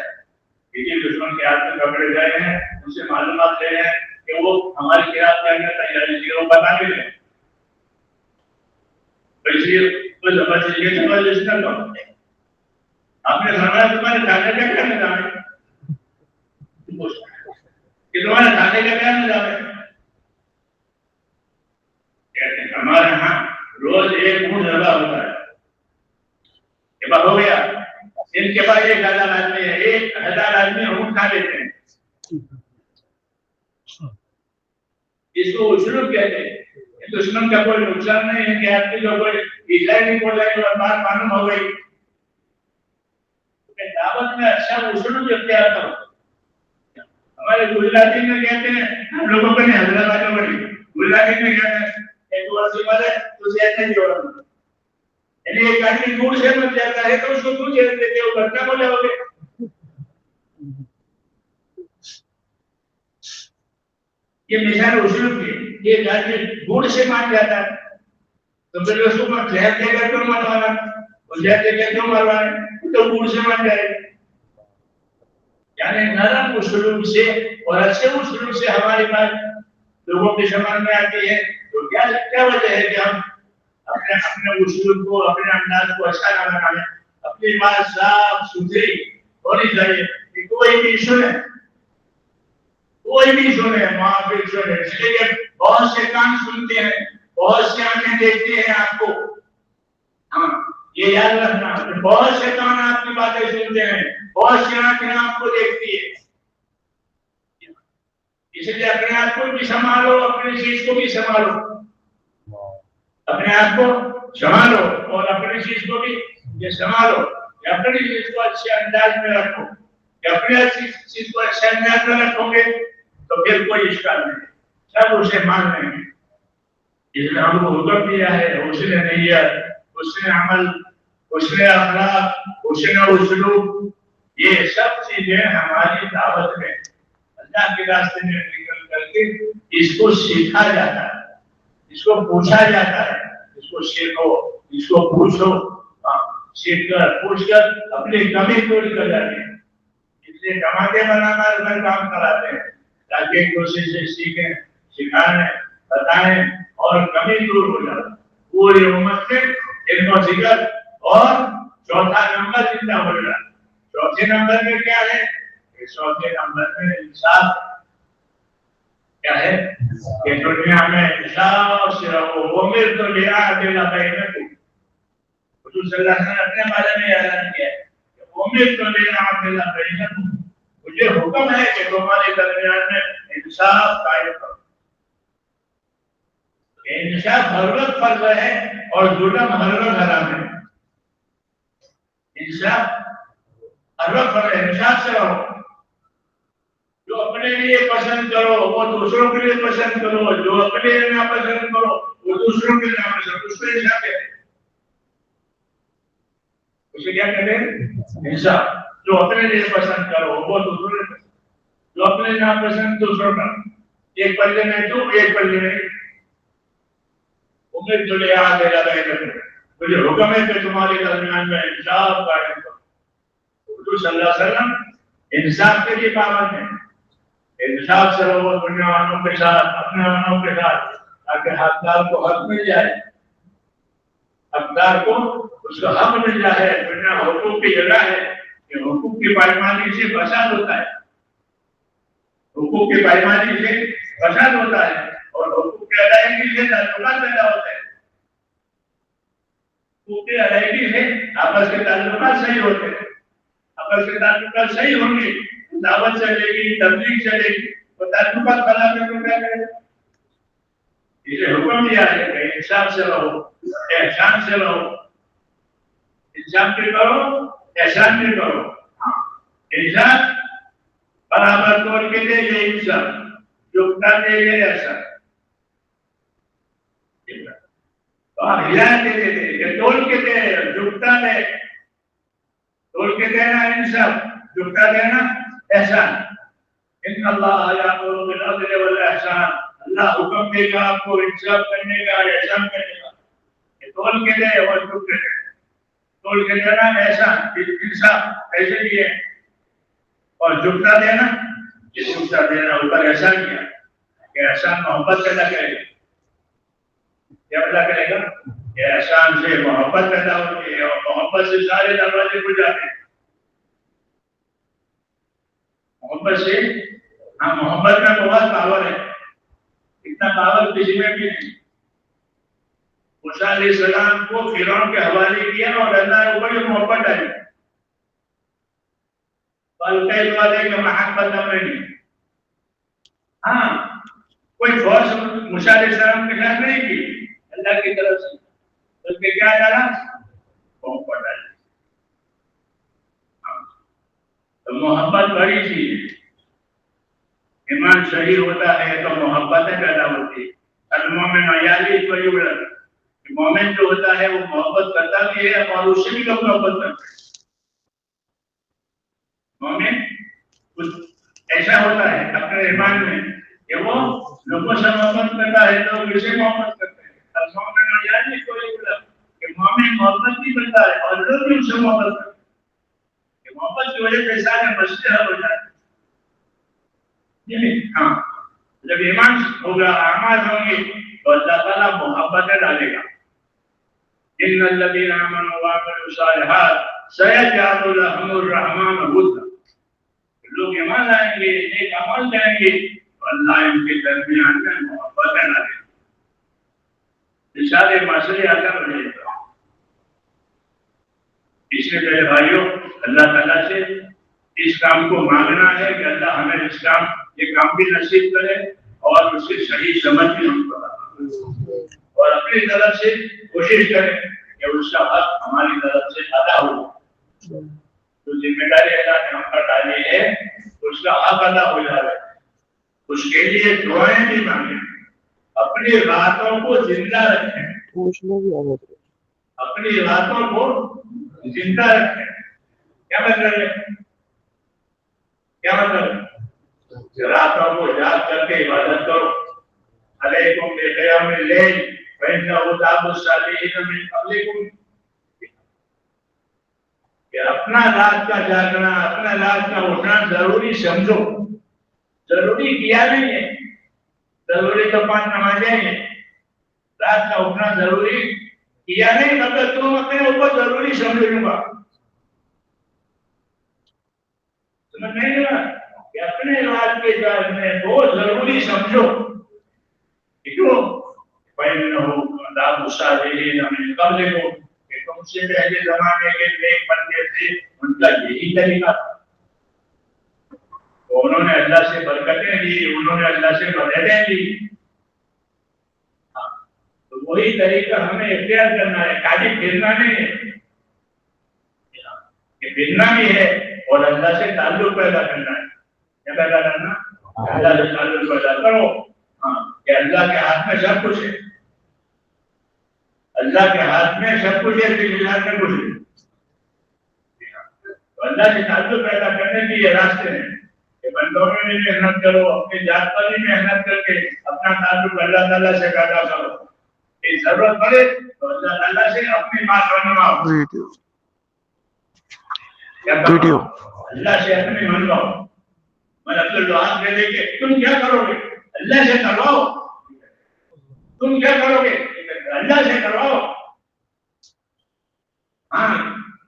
کہ یہ دشمن کے ہاتھ میں پکڑے گئے ہیں، ان سے معلومات لے رہے ہیں کہ وہ ہمارے خلاف کیا کیا تیاری کی، وہ بتا بھی رہے ہیں۔ اس لیے کوئی زبردستی یہ زبردستی نہ کرو۔ آپ نے فرمایا تمہارے کھانے کا کیا نظام ہے، کہ تمہارے کھانے کا کیا نظام ہے؟ کہتے ہیں ہمارے یہاں روز ایک اونٹ ذبح ہوتا ہے، کہ ہو گیا ان کے پاس 1000 آدمی ہے، 1000 آدمی اونٹ کھا لیتے ہیں، اس کو اسلوب کہتے ہیں۔ دشمن کا کوئی نقصان نہیں ہے کہ آپ کی جو کوئی عیسائی نہیں بول رہے اور بات معلوم ہو گئی، دعوت میں اچھا اسلوب اختیار کرو۔ ہمارے گجراتی میں کہتے ہیں، ہم لوگوں کو نہیں حیدرآباد میں بڑی گجراتی میں کہتے ہیں ایک ورسی والے تو زیادہ نہیں جوڑا، یعنی ایک آدمی دور سے مر جاتا ہے تو اس کو دور سے دیتے ہو گھٹنا بولے ہو گے۔ یہ مثال اسلوب کی، یہ آدمی دور سے مان جاتا ہے تو پھر اس کو زہر دے کر کیوں مروانا، زہر دے کر کیوں مروانا، تو دور سے مان جائے گا۔ یعنی نرم اسلوب سے اور اچھے اسلوب سے ہماری بات لوگوں کی سمجھ میں آتی ہے، تو کیا وجہ ہے کہ ہم اپنے اسلوب کو، اپنے انداز کو اچھا نہ بنائیں، اپنی بات صاف ستھری ہونی چاہیے کہ کوئی بھی سنے، کوئی بھی سنے، معافی سنے۔ اس لیے بہت سے کان سنتے ہیں بہت سی آنکھیں دیکھتی ہیں آپ کو. ہاں یہ یاد رکھنا, بہت سے کان آپ کی باتیں سنتے ہیں, بہت سی آنکھیں آپ کو دیکھتی ہے. اس لیے اپنے آپ کو بھی سنبھالو, اپنی چیز کو بھی سنبھالو, اپنے آپ کو سنبھالو اور اپنی چیز کو بھی یہ سنبھالو. اپنی چیز کو اچھے انداز میں رکھو. اپنی چیز کو اچھے انداز میں رکھو گے تو پھر کوئی اشکال نہیں, سب اسے مان لیں گے. اس نے ہم کو حکم دیا ہے, اس نے نیت, اس نے عمل, اس نے اخلاق, اس نے اسلوب, یہ سب چیزیں ہماری دعوت میں اللہ کے راستے میں نکل کر کے اس کو سیکھا جاتا ہے, اس کو پوچھا جاتا ہے. اس کو سیکھو, اس کو پوچھو, سیکھ کر پوچھ کر اپنی کمی توڑ کر جاتے ہیں. اس لیے ٹماٹے بنا کر گھر کام کراتے ہیں تاکہ ایک دوسرے سے سیکھیں, سکھائیں, بتائیں اور کمی دور ہو جائے. پوری امت سے علم و ذکر اور چوتھا نمبر زندہ ہو جائے. چوتھے نمبر میں کیا ہے؟ چوتھے نمبر میں انصاف کیا ہے کہ دنیا میں انصاف سے رہو. امر تو بعدل بینکم, حضور صلی اللہ علیہ وسلم نے اپنے بارے میں اعلان کیا ہے کہ امر تو بعدل بینکم, مجھے حکم ہے کہ تمہارے درمیان میں انصاف قائم کرو. انصاف ہر وقت فرض ہے اور ظلم ہر وقت حرام ہے. انصاف ہر وقت فرض ہے, انصاف سے رہو. جو اپنے لیے پسند کرو وہ دوسروں کے لیے پسند کرو, جو اپنے لیے نہ پسند کرو وہ دوسروں کے لیے نہ پسند. اس کو انصاف کہتے ہیں. اسے کیا کہتے ہیں؟ انصاف. جو اپنے لیے پسند کرو وہ دوسروں کے لیے, جو اپنے نہ پسند دوسروں کا. ایک پلے میں تو ایک پلے میں. امید جو لے آ دے رہا ہے, مجھے حکم ہے کہ تمہارے درمیان میں انصاف قائم کرو. حضور صلی اللہ علیہ وسلم انصاف کے لیے پابند ہیں. انصاف سے رہو دنیا والوں کے ساتھ, اپنے والوں کے ساتھ, تاکہ حقدار کو حق مل جائے. حقدار کو اس کا حق مل جائے. دنیا حقوق کی جگہ ہے کہ حقوق کی پائمانی سے فساد ہوتا ہے. حقوق کی پائمانی سے فساد ہوتا ہے اور حقوق کی ادائیگی سے تعلقات پیدا ہوتے ہیں. حقوق کی ادائیگی سے آپس کے تعلقات صحیح ہوتے ہیں. آپس کے تعلقات صحیح ہوں گے, دعوت چلے گی, تبلیغ چلے گی, تو تعلقات خراب ہے تو کیا کرے. اسے حکم دیا ہے کہ انصاف سے رہو, احسان سے رہو. انصاف بھی کرو, احسان بھی کرو. انصاف برابر توڑ کے دے یہ انصاف, جھکتا دے یہ احسان. تو آپ ہدایت دیتے تھے کہ توڑ کے دے, جھکتا دے. توڑ کے دینا انصاف, جھکتا دینا احسان. ان اللہ یامر بالعدل والاحسان, اللہ حکم دے گا آپ کو انصاف کرنے کا, احسان کرنے کا. کہ توڑ کے دے اور جھک کے دے. توڑ کے دینا احسان, انصاف ایسے بھی ہے. اور جھکتا دینا, یہ جھکتا دینا اوپر احسان کیا کہ احسان محبت پیدا کرے گا. کیا پیدا کرے گا؟ کہ احسان سے محبت پیدا ہوتی ہے, اور محبت سے سارے دروازے کھل جاتے ہیں. محبت سے, ہاں محبت میں بہت پاور ہے. اتنا پاور کسی میں بھی نہیں. موسیٰ علیہ السلام کو فرعون کے حوالے کیا اور اللہ نے اوپر محبت ڈالی. بلکہ والے کے محبت نہیں. ہاں کوئی فورس موسیٰ علیہ السلام کے ساتھ نہیں کی اللہ کی طرف سے, بلکہ کیا ڈالا؟ محبت ڈالی. تو محبت بڑی چیز ہے. ایمان صحیح ہوتا ہے تو محبتیں پیدا ہوتی ہے. المومن یعلی فیولد, مومن جو ہوتا ہے وہ محبت کرتا بھی ہے اور اس سے بھی لوگ محبت کرتے ہیں. مومن کچھ ایسا ہوتا ہے اپنے ایمان میں کہ وہ لوگوں سے محبت کرتا ہے, لوگ اسے محبت کرتے ہیں. المومن یعلی فیولد, کہ مومن محبت بھی کرتا ہے اور لوگ بھی اسے محبت کرتے ہیں. محبت کی وجہ سے سارے مسئلے حل ہو جاتے ہیں. ہاں جب ایمان ہوگا, اعمال ہوں گے تو اللہ تعالیٰ محبت ڈالے گا. ان الذين امنوا وعملوا الصالحات سيجعل لهم الرحمن ودا. لوگ ایمان لائیں گے, نیک عمل کریں گے تو اللہ ان کے درمیان میں محبت ڈالے گا. سارے مسئلے آسان ہو جائے گا. اس لیے میرے بھائیوں اللہ تعالیٰ سے اس کام کو مانگنا ہے کہ اللہ ہمیں اس کام یہ کام بھی نصیب کرے اور اس کی صحیح سمجھ بھی ہم کو اور اپنی طرف سے کوشش کریں کہ اس کا حق ہماری طرف سے ادا ہو. جو ذمہ داری اللہ نے ہم پر ڈالی ہے اس کا حق ادا ہو جائے. اس کے لیے دعائیں بھی مانگیں, اپنی باتوں کو زندہ رکھیں, اپنی باتوں کو زندہ رکھیں. کیا مطلب ہے؟ کیا مطلب ہے؟ راتوں کو یاد کر کے عبادت کرو. علیکم بقیام اللیل فإنہ داب الصالحین من قبلکم. کہ اپنا رات کا جاگنا, اپنا رات کا اٹھنا ضروری سمجھو. ضروری کیا نہیں ہے, ضروری تو 5 نمازیں ہیں. رات کا اٹھنا ضروری کیا نہیں, مگر تم اپنے اوپر ضروری سمجھ لوں گا. سمجھ نہیں لگا کہ اپنے رات کے جاگنے کو ضروری سمجھو. کیوں؟ فإنہ داب الصالحین من قبلکم, کہ تم سے پہلے زمانے کے نیک بندے تھے, ان کا یہی طریقہ تھا. انہوں نے اللہ سے برکتیں لی, انہوں نے اللہ سے مددیں لی. تو وہی طریقہ ہمیں اختیار کرنا ہے, خالی پھرنا نہیں ہے. کہ پھرنا بھی ہے اور اللہ سے تعلق پیدا کرنا ہے. کیا پیدا کرنا؟ اللہ سے تعلق پیدا کرو. ہاں, کہ اللہ کے ہاتھ میں سب کچھ ہے. اللہ کے ہاتھ میں سب کچھ ہے, پھر اللہ میں کچھ ہے. تو اللہ سے تعلق پیدا کرنے کے یہ راستے ہیں کہ بندوں میں بھی محنت کرو, اپنی ذات پر بھی محنت کر کے اپنا تعلق اللہ تعالیٰ سے پیدا کرو. کہ ضرورت پڑے تو اللہ تعالیٰ سے اپنی بات بنواؤ. ویڈیو اللہ سے اپنی منواؤ. مطلب جو ہاتھ دے دے کے تم کیا کرو گے, اللہ سے کرواؤ. تم کیا کرو گے, اللہ سے کرواؤ. ہاں,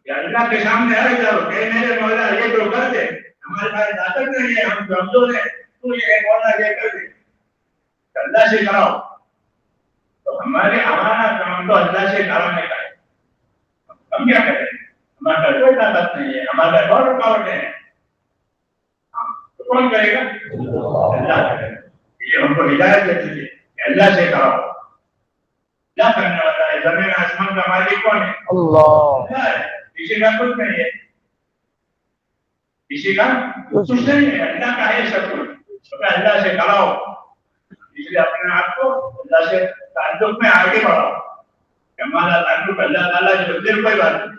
کہ اللہ کے سامنے آ جاؤ کہ میرے مولا یہ تو کر دے, ہمارے پاس طاقت نہیں ہے, ہم کمزور ہیں, تو یہ مولا یہ کر دے. اللہ سے کراؤ. تو ہمارا کام تو اللہ سے کرانے کا ہے. ہم کیا کریں, ہمارا کوئی طاقت نہیں ہے, ہمارا بہت رکاوٹ ہے. تو کون کرے گا؟ اللہ کرے گا. یہ ہم کو ہدایت دیتی ہے کہ اللہ سے کراؤ. کیا کرنے والا ہے؟ زمین آسمان کا مالک کون ہے؟ اللہ. کسی کا کچھ نہیں ہے, کسی کا کچھ نہیں ہے, اللہ کا ہے سب کچھ. اللہ سے کراؤ. اس لیے اپنے آپ کو اللہ سے تعلق میں آگے بڑھاؤ. ہمارا تعلق اللہ تعالیٰ جو دل کوئی بات نہیں.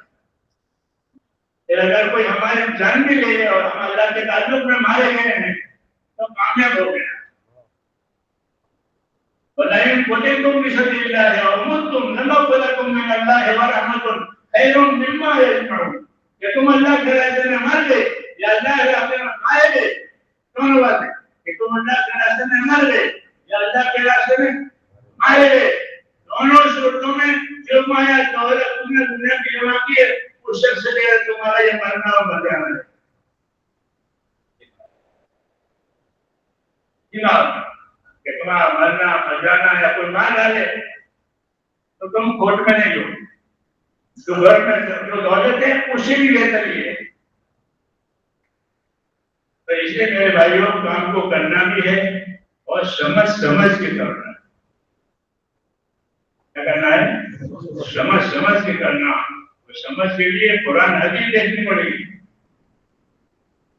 پھر اگر کوئی ہمارے جان بھی لے اور ہم اللہ کے تعلق میں مارے گئے ہیں تو کامیاب ہو گئے. وَلَئِن قُتِلْتُمْ فِي سَبِيلِ اللَّهِ أَوْ مُتُّمْ لَمَغْفِرَةٌ مِّنَ اللَّهِ وَرَحْمَةٌ خَيْرٌ مِّمَّا يَجْمَعُونَ. کہ تم اللہ کے راستے میں مر گئے یا اللہ کے راستے میں مارے گئے, دونوں باتیں. کہ تم اللہ کے راستے میں مر گئے یا اللہ کے راستے میں مارے گئے, دونوں صورتوں میں جو مایا دولت تم نے دنیا کی جمع کی ہے اس شخص سے تمہارا یہ مرنا اور مر جانا ہے. کہ تمہارا مرنا مر جانا یا کوئی مار ڈالے تو تم کھوٹ میں نہیں ہو. جو گھر میں جو دولت ہے اسی بھی بہتر ہی ہے. تو اس لیے میرے بھائیوں کام کو کرنا بھی ہے اور سمجھ کے کرنا ہے. کیا کرنا ہے؟ سمجھ کے کرنا. سمجھ کے لیے قرآن حدیث دیکھنی پڑے گی.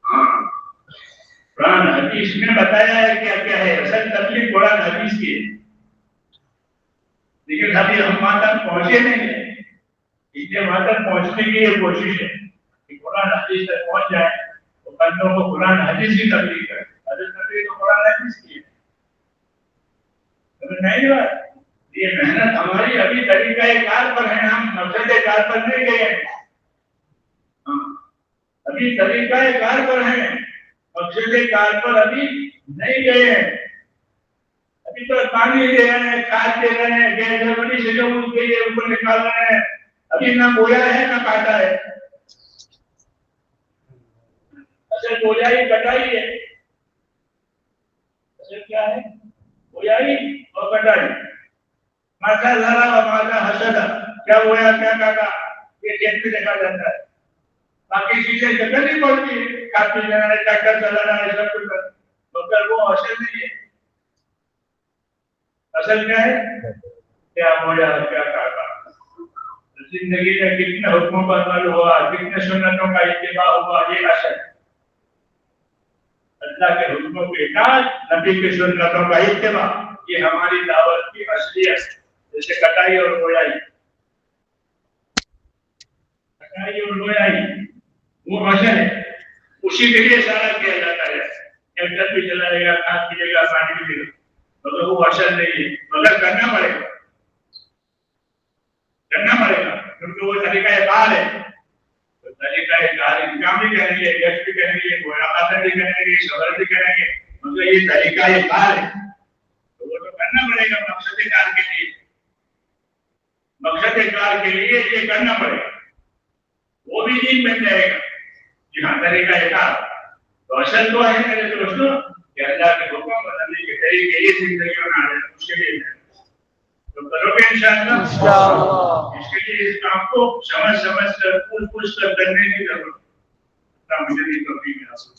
ہاں, قرآن حدیث میں بتایا ہے کیا ہے. اصل تکلیف قرآن حدیث کی ہے, لیکن ابھی ہم وہاں تک پہنچے نہیں ہیں. اس لیے وہاں تک پہنچنے کی یہ کوشش ہے کہ قرآن حدیث تک پہنچ جائے تو بندوں کو قرآن حدیث کی تبلیغ کرے. اصل تبلیغ تو قرآن حدیث کی ہے. نہیں بات, یہ محنت ہماری ابھی طریقہ کار پر ہے, ہم مقصد کار پر نہیں گئے ہیں. ابھی طریقہ کار پر ہیں, مقصد کار پر ابھی نہیں گئے ہیں. ابھی تو پانی دے رہے ہیں, کھاد دے رہے ہیں, گیس جرمنی سے جو اس کے لیے اوپر نکال رہے ہیں. ابھی نہ بویا ہے نہ کاٹا ہے. اصل بویائی کٹائی ہے. اصل کیا ہے؟ بویائی اور کٹائی. ماذا ذرا و ماذا حسد، کیا ہوا کیا کہا، یہ جیت میں دیکھا جاتا ہے. باقی چیزیں جگہ نہیں پڑتی، کھاتے جانا ہے، ٹریکٹر چلانا ہے، سب کچھ، مگر وہ اصل نہیں ہے. اصل کیا ہے؟ کیا ہوا کیا کہا. زندگی میں کتنے حکموں پر عمل ہوا، کتنے سنتوں کا اتباع ہوا، یہ اصل ہے. اللہ کے حکموں کی اطاعت، نبی کی سنتوں کا اتباع، یہ ہماری دعوت کی اصلیت. جیسے کٹائی اور گوڑائی، کٹائی اور گوڑائی وہ اصل ہے، اسی کے لیے سارا کیا جاتا ہے. ٹریکٹر بھی چلائے گا، کھاد پیے گا، پانی بھی دے گا، مگر وہ اصل نہیں ہے. مگر کرنا پڑے گا، کرنا پڑے گا، کیونکہ وہ طریقہ کار ہے. طریقہ کار انکام بھی کریں گے، گیس بھی کریں گے، گویا بھی کریں گے، صبر بھی کریں گے، مگر یہ طریقہ کار ہے تو وہ تو کرنا پڑے گا. مقصد کار کے لیے، مقصد کار کے لیے یہ کرنا پڑے گا، وہ بھی دین بن جائے گا. جہاں طریقہ کار تو اصل تو ہے میرے دوستوں کہ اللہ کے حکم اور نبی کے طریقے یہ زندگی بنا رہے ہیں، اس کے لیے تو کرو گے انشاءاللہ. اس کے لیے اس کام کو سمجھ کر پوچھ کر کرنے کی ضرورت ہے. مجھے بھی توفیق حاصل.